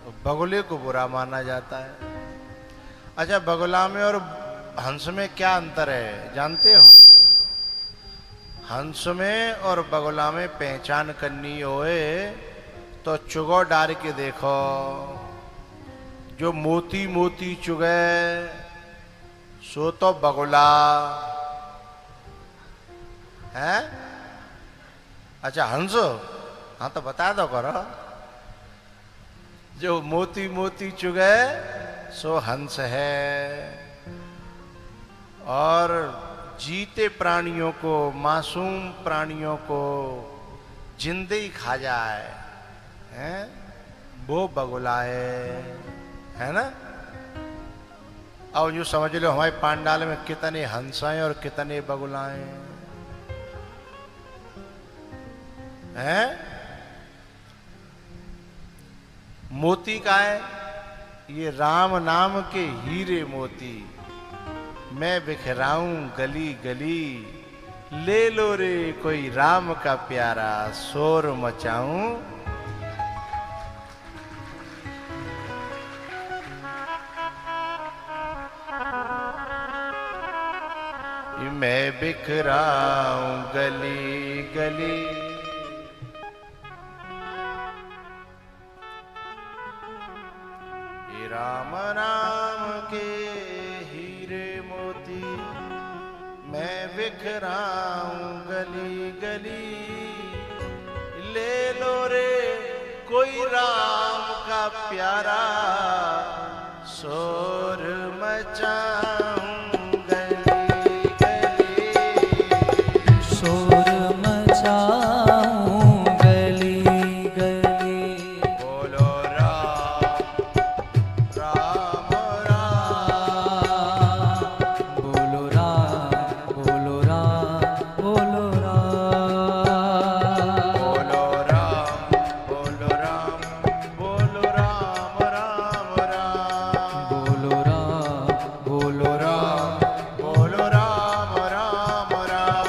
तो बगुले को बुरा माना जाता है। अच्छा बगुला में और हंस में क्या अंतर है जानते हो? हंस में और बगुला में पहचान करनी होए तो चुगो डाल के देखो। जो मोती मोती चुगे सो तो बगुला, हैं? अच्छा हंस, हाँ तो बता दो करो। जो मोती मोती चुगे सो हंस है। और जीते प्राणियों को, मासूम प्राणियों को जिंदे ही खा जाए, हैं? वो बगुला है ना? अब यूँ समझ लो हमारे पांडाल में कितने हंसाएं और कितने बगुलाएं हैं। मोती का है, ये राम नाम के हीरे मोती, मैं बिखराऊं गली गली, ले लो रे कोई राम का प्यारा, शोर मचाऊं। मैं बिखराऊं गली गली। राम नाम के हीरे मोती, मैं बिखराऊं गली गली, ले लो रे कोई राम का प्यारा, शोर मचाऊं गली गली। शोर मचाऊं गली गली। बोलो राम राम राम, बोलो राम, बोलो राम, बोलो राम। बोलो राम, बोलो राम, बोलो राम राम राम। बोलो राम, बोलो राम। बोलो राम राम राम।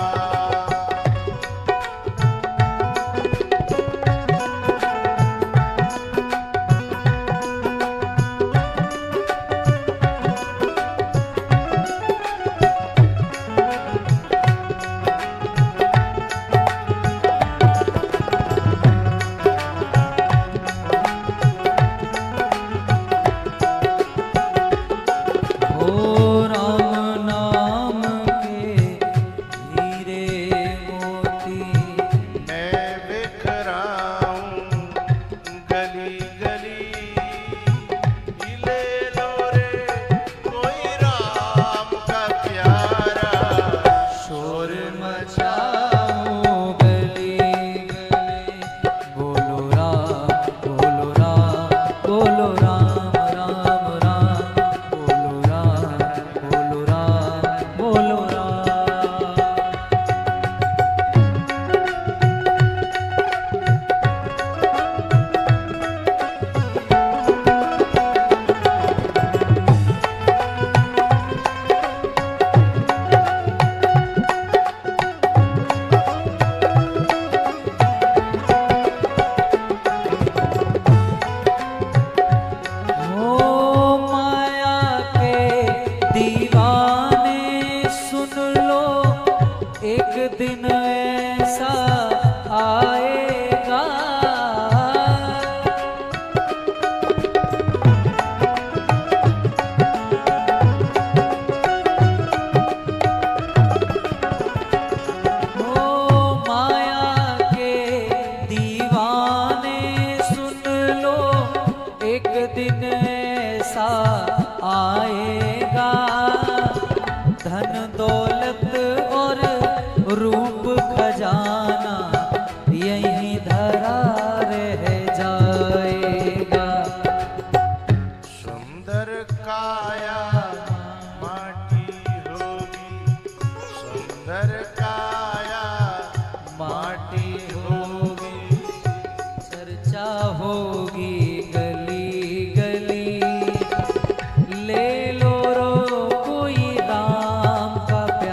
ओ राम नाम के हीरे मोती, मैं बिखराऊं गली गली, ले लो रे कोई राम का प्यारा, शोर मचाऊं गली गली। बोलो राम, बोलो राम, बोलो राम राम राम। बोलो राम, बोलो राम, बोलो राम। ओ माया के दीवाने सुन लो, एक दिन ऐसा आएगा। ओ माया के दीवाने सुन लो, एक दिन ऐसा आएगा। धन दौलत और रूप खजाना यहीं धरा रह जाएगा। सुंदर काया माटी होगी, सुंदर काया माटी होगी, चर्चा होगी गली गली, ले लो रो कोई राम का प्यारा।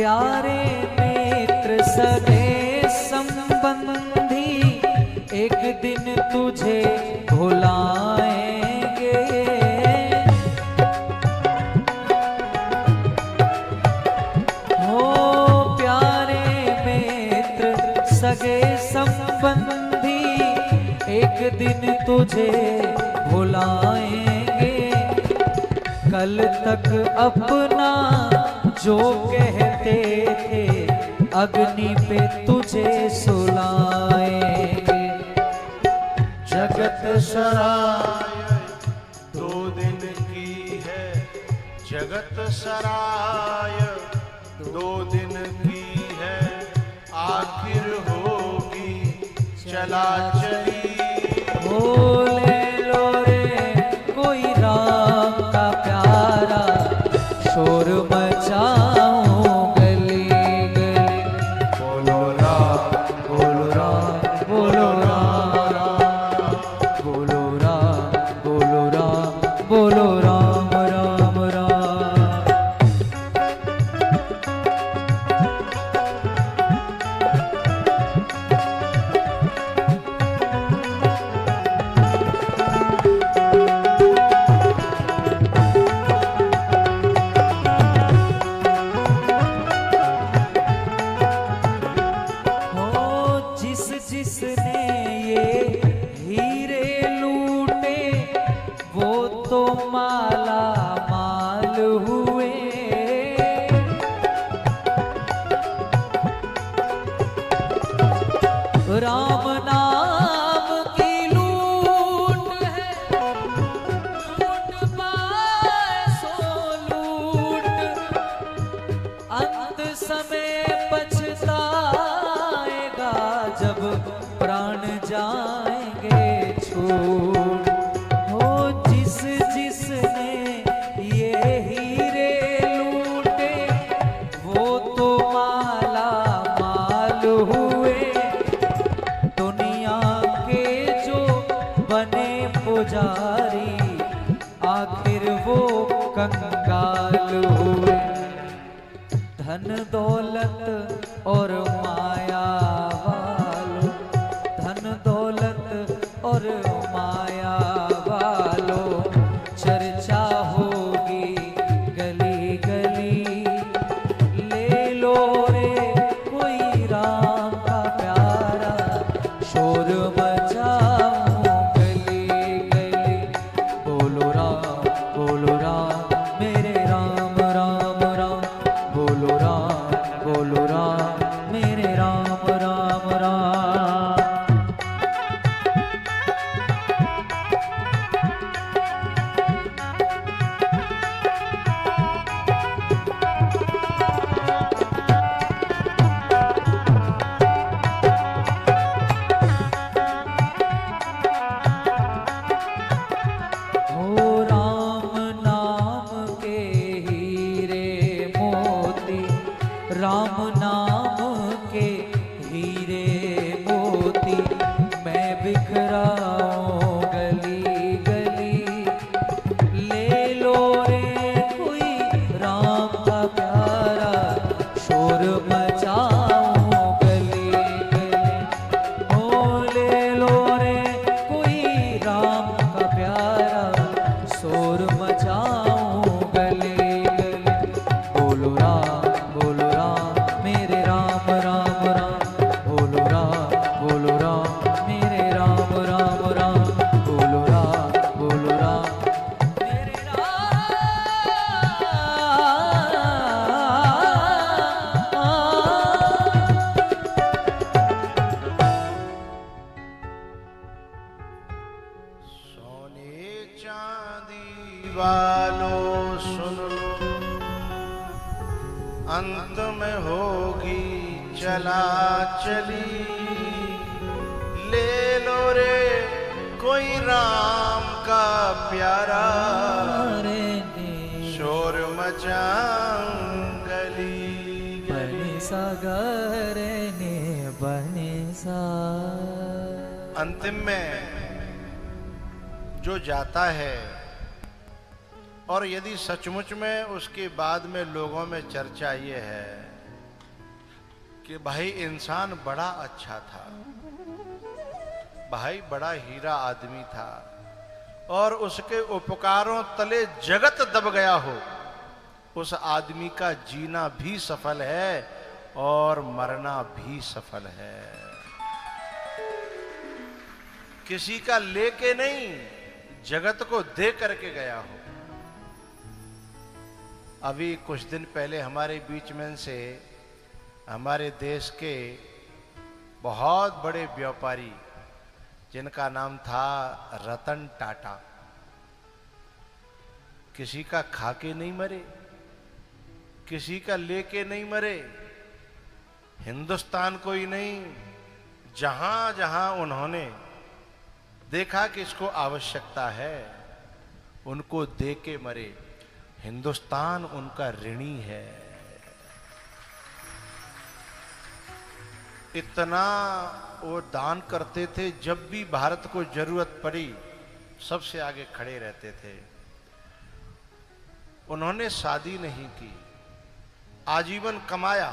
प्यारे मित्र सगे संबंधी एक दिन तुझे भुलाएंगे। हो प्यारे मित्र सगे संबंधी एक दिन तुझे भुलाएंगे। कल तक अपना जो कहते थे अग्नि पे तुझे सुलाएंगे। जगत सराय 2 दिन की है, जगत सराय 2 दिन की है, आखिर होगी चला चली। बोले लो रे कोई राम का प्यारा, शोर मचाऊं गली गली। बोलो राम बोलो राम बोलो राम, बोलो राम बोलो राम बोलो राम राम राम। जिसने ये हीरे लूटे वो तो माला माल हुए। राम नाम की लूट है, लूट पाए सो लूट, अंत समय पछताएगा जब प्राण जाएंगे छूट। हो जिसने ये हीरे लूटे वो तो माला माल हुए। दुनिया के जो बने पुजारी आखिर वो कंगाल हुए। धन दौलत और माया वालों, धन दौलत और माया वालों, चर्चा होगी गली गली। ले लो रे कोई राम का प्यारा, शोर मचाऊं गली गली। बोलो राम मेरे राम राम राम, बोलो राम मेरे राम राम राम। हो राम नाम के हीरे मोती, राम नाम के हीरे मोती, मैं बिखराऊं गली गली। ले लो रे कोई राम का प्यारा, शोर मचाऊं गली गली। ओ ले लो रे कोई राम का प्यारा, शोर मचाऊं गली गली। बोलो राम मेरे राम राम राम, बोलो राम मेरे राम राम राम, बोलो राम मेरे राम। सोने चांदी वालों सुन लो, अंत में होगी चला चली। ले लो रे कोई राम का प्यारा, शोर मचाऊं गली गली। सागरे ने बने सा। अंतिम में जो जाता है और यदि सचमुच में उसके बाद में लोगों में चर्चा ये है कि भाई इंसान बड़ा अच्छा था, भाई बड़ा हीरा आदमी था, और उसके उपकारों तले जगत दब गया हो, उस आदमी का जीना भी सफल है और मरना भी सफल है। किसी का लेके नहीं, जगत को दे करके गया हो। अभी कुछ दिन पहले हमारे बीच में से हमारे देश के बहुत बड़े व्यापारी, जिनका नाम था रतन टाटा, किसी का खाके नहीं मरे, किसी का लेके नहीं मरे, हिंदुस्तान को ही नहीं, जहां जहां उन्होंने देखा कि इसको आवश्यकता है, उनको दे के मरे। हिंदुस्तान उनका ऋणी है। इतना वो दान करते थे, जब भी भारत को जरूरत पड़ी सबसे आगे खड़े रहते थे। उन्होंने शादी नहीं की, आजीवन कमाया।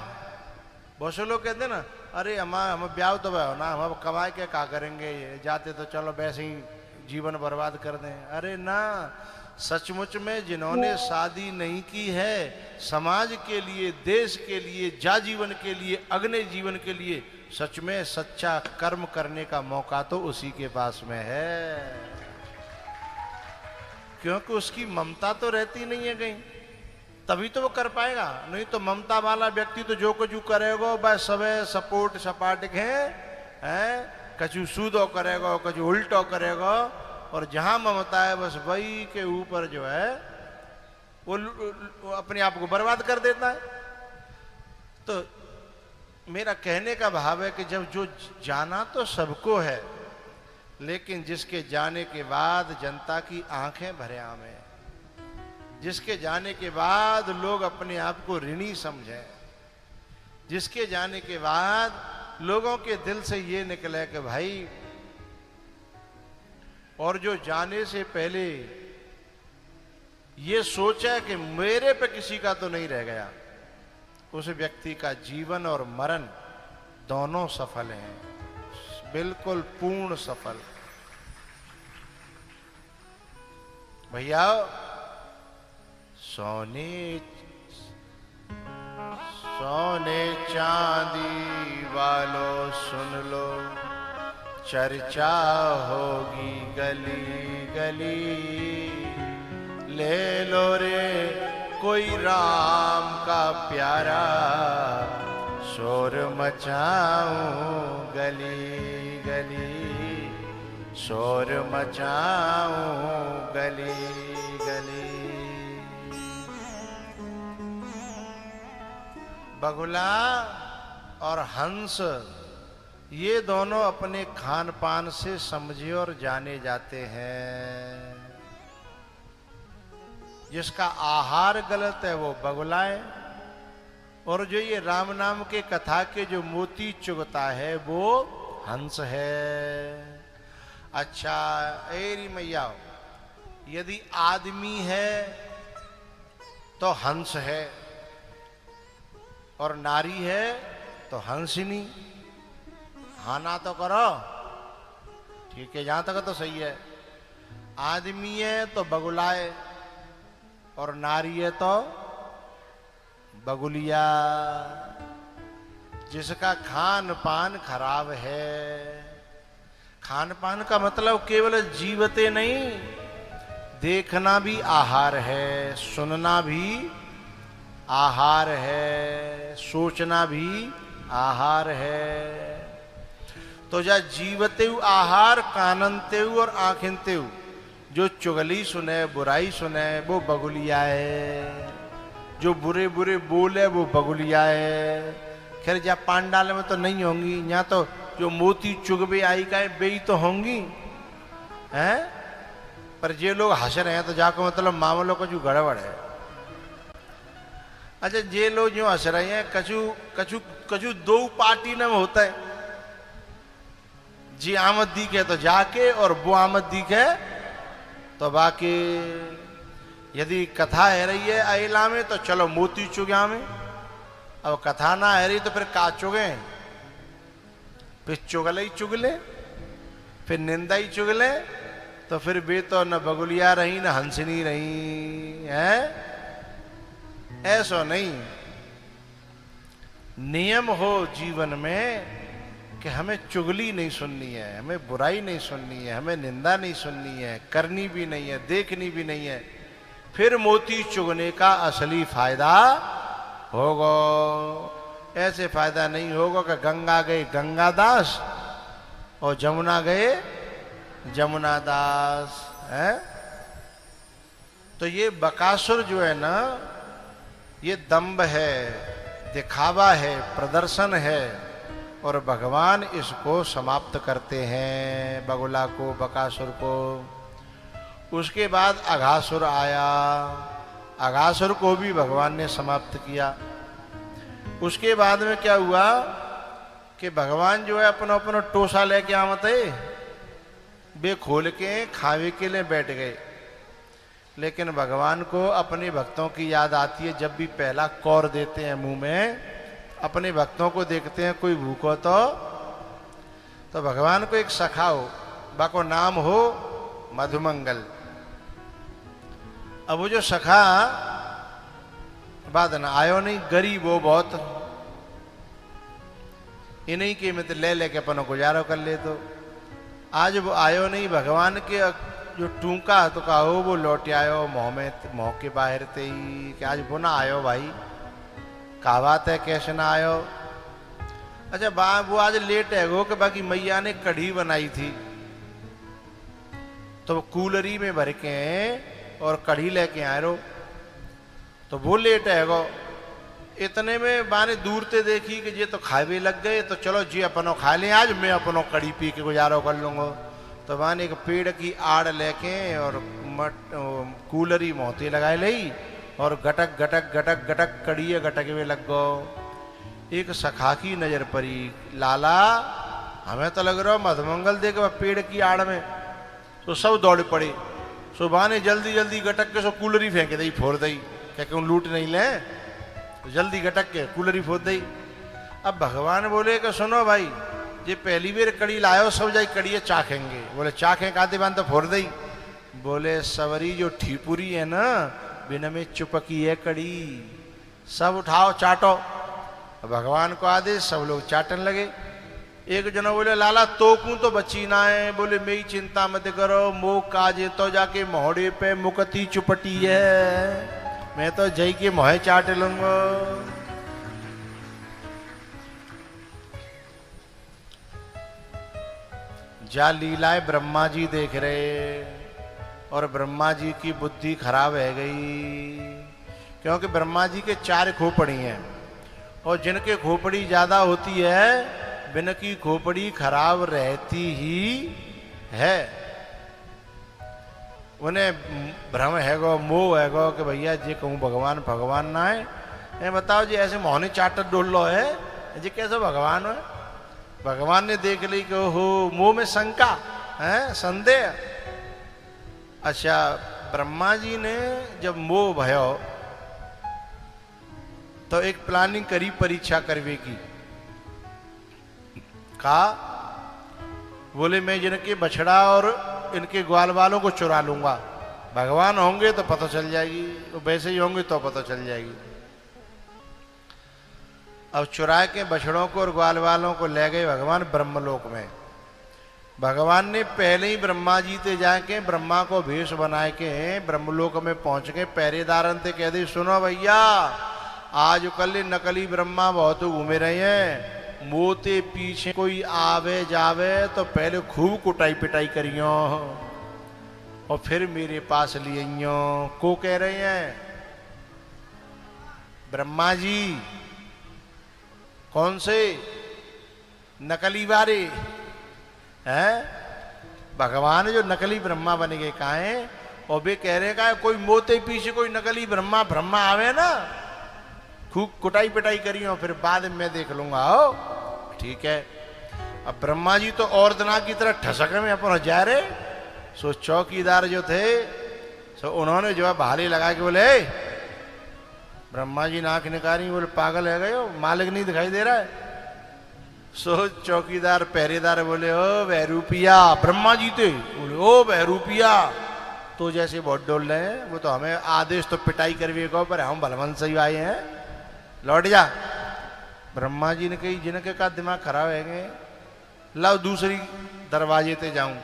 बहुत से लोग कहते ना, अरे हम ब्याह तो भयो ना, हम कमाए के क्या करेंगे, ये जाते तो चलो वैसे ही जीवन बर्बाद कर दें। अरे ना, सचमुच में जिन्होंने शादी नहीं की है, समाज के लिए, देश के लिए, जाजीवन के लिए, अग्नि जीवन के लिए, सच में सच्चा कर्म करने का मौका तो उसी के पास में है, क्योंकि उसकी ममता तो रहती नहीं है कहीं, तभी तो वो कर पाएगा। नहीं तो ममता वाला व्यक्ति तो जो कुछ करेगा बस सबे सपोर्ट सपाट हैं, कछु सूदो करेगा, कछु उल्टो करेगा, और जहां ममता है बस वही के ऊपर जो है वो अपने आप को बर्बाद कर देता है। तो मेरा कहने का भाव है कि जब जो जाना तो सबको है, लेकिन जिसके जाने के बाद जनता की आंखें भरे आमे, जिसके जाने के बाद लोग अपने आप को ऋणी समझें, जिसके जाने के बाद लोगों के दिल से ये निकले कि भाई, और जो जाने से पहले ये सोचा कि मेरे पे किसी का तो नहीं रह गया, उस व्यक्ति का जीवन और मरण दोनों सफल हैं, बिल्कुल पूर्ण सफल। भैया, सोने चांदी वालों सुन लो, चर्चा होगी गली गली, ले लो रे कोई राम का प्यारा, शोर मचाऊं गली गली, शोर मचाऊं गली गली। बगुला और हंस, ये दोनों अपने खान पान से समझे और जाने जाते हैं। जिसका आहार गलत है वो बगुला है, और जो ये राम नाम के कथा के जो मोती चुगता है वो हंस है। अच्छा एरी मैया, यदि आदमी है तो हंस है, और नारी है तो हंसिनी। हाँ ना तो करो, ठीक है, जहां तक तो सही है। आदमी है तो बगुलाए, और नारी है तो बगुलिया। जिसका खान पान खराब है, खान पान का मतलब केवल जीवते नहीं, देखना भी आहार है, सुनना भी आहार है, सोचना भी आहार है। तो जा जीवते आहार काननते और आंखिनते, जो चुगली सुने, बुराई सुने, वो बगुलिया है। जो बुरे बुरे बोले वो बगुलिया है। खैर जा पांडाल में तो नहीं होंगी, यहाँ तो जो मोती चुगबे आई का बेई तो होंगी हैं, पर ये लोग हंस रहे हैं तो जाकर मतलब मामलों का जो गड़बड़ है। अच्छा, ये लोग जो हंस रहे हैं, कछु कछु कछु दो पार्टी में होता है, जी आमद दिखे तो जाके, और वो आमद दिखे तो बाकी। यदि कथा है रही है अहिला में तो चलो मोती चुग्या में, अब कथा ना है रही तो फिर का चुगे, फिर चुगले ही चुगले, फिर निंदा ही चुगले, तो फिर वे तो न बगुलिया रही न हंसनी रही है। ऐसा नहीं, नियम हो जीवन में कि हमें चुगली नहीं सुननी है, हमें बुराई नहीं सुननी है, हमें निंदा नहीं सुननी है, करनी भी नहीं है, देखनी भी नहीं है। फिर मोती चुगने का असली फायदा होगा। ऐसे फायदा नहीं होगा कि गंगा गए गंगादास और जमुना गए जमुना दास है। तो ये बकासुर जो है ना, ये दंभ है, दिखावा है, प्रदर्शन है, और भगवान इसको समाप्त करते हैं, बगुला को, बकासुर को। उसके बाद अघासुर आया, अघासुर को भी भगवान ने समाप्त किया। उसके बाद में क्या हुआ कि भगवान जो है अपना अपना टोसा लेके आवत है, वे खोल के खावे के लिए बैठ गए। लेकिन भगवान को अपने भक्तों की याद आती है, जब भी पहला कौर देते हैं मुंह में, अपने भक्तों को देखते हैं कोई भूखो तो भगवान को एक सखा हो, बाको नाम हो मधुमंगल। अब वो जो सखा बाद ना आयो नहीं, गरीब हो बहुत, इन्हीं के में तो ले लेके अपनों गुजारो कर ले। तो आज वो आयो नहीं, भगवान के जो टूका तो कहो वो लौट आयो मोह के बाहर थे ही कि आज वो ना आयो भाई, का बात है, कैसे ना आयो। अच्छा वो आज लेट है वो कि बाकी मैया ने कढ़ी बनाई थी, तो कूलरी में भर के और कढ़ी लेके आए रो, तो वो लेट है गो। इतने में बाने दूर ते देखी कि ये तो खावे लग गए, तो चलो जी अपनों खा लें, आज मैं अपनों कढ़ी पी के गुजारो कर लूंगा। तो बाने एक पेड़ की आड़ लेके और कूलरी मोती लगाए लई और गटक गटक गटक गटक कड़िए गटक में लग गो। एक सखा की नजर पड़ी, लाला हमें तो लग रहा मधुमंगल देख पेड़ की आड़ में, तो सब दौड़ पड़े। सुबह ने जल्दी जल्दी गटक के सो कूलरी फेंक दई, फोड़ दई, क्या क्यों लूट नहीं ले, तो जल्दी गटक के कूलरी फोड़ दई। अब भगवान बोले कि सुनो भाई, ये पहली बार कड़ी लायो, सब जाई कड़िए चाखेंगे। बोले चाखें काते बान तो फोड़ दई। बोले सवरी जो ठीपुरी है ना, बिना में चुपकी है कड़ी, सब उठाओ चाटो। भगवान को आदेश, सब लोग चाटन लगे। एक जना बोले लाला तोकू तो बची ना है। बोले मेरी चिंता मत करो, मो काजे तो जाके मोहड़े पे मुकती चुपटी है, मैं तो जई के मोहे चाट लूंगा। जा लीलाएं ब्रह्मा जी देख रहे, और ब्रह्मा जी की बुद्धि खराब है गई, क्योंकि ब्रह्मा जी के 4 खोपड़ी हैं, और जिनके खोपड़ी ज्यादा होती है बिन की खोपड़ी खराब रहती ही है। उन्हें भ्रम है गो, मोह है गो कि भैया जी कहूँ भगवान भगवान ना है। ये बताओ जी ऐसे मोहनी चाटर डोल लो है जी, कैसे भगवान है। भगवान ने देख ली कि हो मोह में शंका है, संदेह। अच्छा ब्रह्मा जी ने जब मोह भयो तो एक प्लानिंग करी परीक्षा करवे की। का बोले मैं जिनके बछड़ा और इनके ग्वाल वालों को चुरा लूंगा, भगवान होंगे तो पता चल जाएगी, तो वैसे ही होंगे तो पता चल जाएगी। अब चुरा के बछड़ों को और ग्वाल वालों को ले गए भगवान ब्रह्मलोक में। भगवान ने पहले ही ब्रह्मा जी ते जाके ब्रह्मा को भेष बनाए के ब्रह्मलोक में पहुंच के पहरेदारन ते कह दे, सुनो भैया आज कल नकली ब्रह्मा बहुत घूमे रहे हैं, मोते पीछे कोई आवे जावे तो पहले खूब कुटाई पिटाई करियो और फिर मेरे पास लियो। को कह रहे हैं? ब्रह्मा जी। कौन से? नकली वाले हैं। भगवान जो नकली ब्रह्मा बन गए कहा है, और वे कह रहे का कोई मोते पीछे कोई नकली ब्रह्मा ब्रह्मा आवे ना, खूब कुटाई पिटाई करियो फिर बाद में देख लूंगा। हो ठीक है। अब ब्रह्मा जी तो और दिना की तरह ठसक में अपन जा रहे। सो चौकीदार जो थे सो उन्होंने जो है भाले लगा के बोले ब्रह्मा जी ने आंख निकाली, बोले पागल है गए हो, मालिक नहीं दिखाई दे रहा है। सो चौकीदार पहरेदार बोले ओ बहरूपिया, ब्रह्मा जी थे, बोले ओ बहरूपिया, तो जैसे बहुत डोल रहे हैं, वो तो हमें आदेश तो पिटाई करवे को, पर हम भलवंत सही आए हैं, लौट जा। ब्रह्मा जी ने कही जिनके का दिमाग खराब है, लाओ दूसरी दरवाजे ते जाऊं।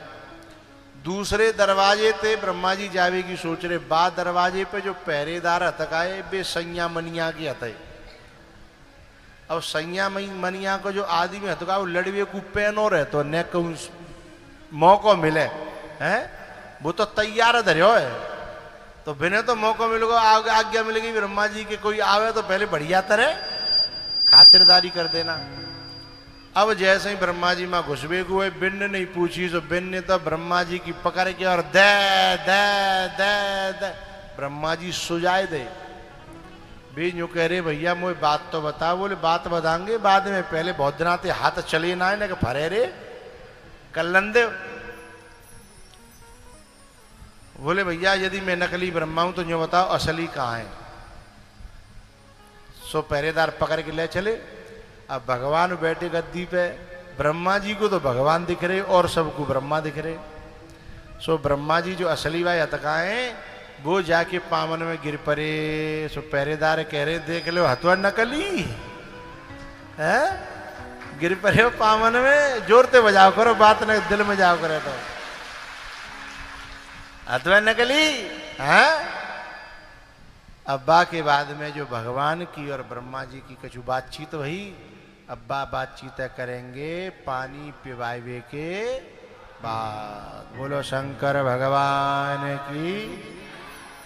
दूसरे दरवाजे ते ब्रह्मा जी जावे की सोच रहे, बाद दरवाजे पे जो पहरेदार हतकाए बे सैया मनिया की हते। अब सैया मनिया को जो आदमी हतका वो लड़वे को पेनो रहे तो न कहूं मौको मिले हैं, वो तो तैयार धरियो है, तो बिना तो मौका मिलेगा, आज्ञा मिलेगी ब्रह्मा जी के कोई आवे तो पहले बढ़िया तरह खातिरदारी कर देना। अब जैसे ही ब्रह्मा जी माँ घुसबे हुए, बिन ने नहीं पूछी तो बिन ने तो ब्रह्मा जी की पकड़ के और दे दे दे दे ब्रह्मा जी सुजाए दे। बे यूं कह रहे भैया मुझे बात तो बता, बोले बात बताएंगे बाद में, पहले बहुत दिन आते हाथ चले ना है, फरे रे कल्लंदे। बोले भैया यदि मैं नकली ब्रह्मा हूं तो यूं बताओ असली कहाँ है। सो पहरेदार पकड़ के ले चले। अब भगवान बैठे गद्दी पे, ब्रह्मा जी को तो भगवान दिख रहे और सबको ब्रह्मा दिख रहे। सो ब्रह्मा जी जो असली वाय हतकाए वो जाके पावन में गिर पड़े। सो पहरेदार कह रहे देख लो हथवा नकली है, गिर पड़े हो पावन में, जोर से बजाओ करो, बात न दिल में जाओ करे तो हथवा नकली है। अब्बा के बाद में जो भगवान की और ब्रह्मा जी की कुछ बातचीत हुई, अब्बा बातचीत करेंगे पानी पिवावे के बाद। बोलो शंकर भगवान की।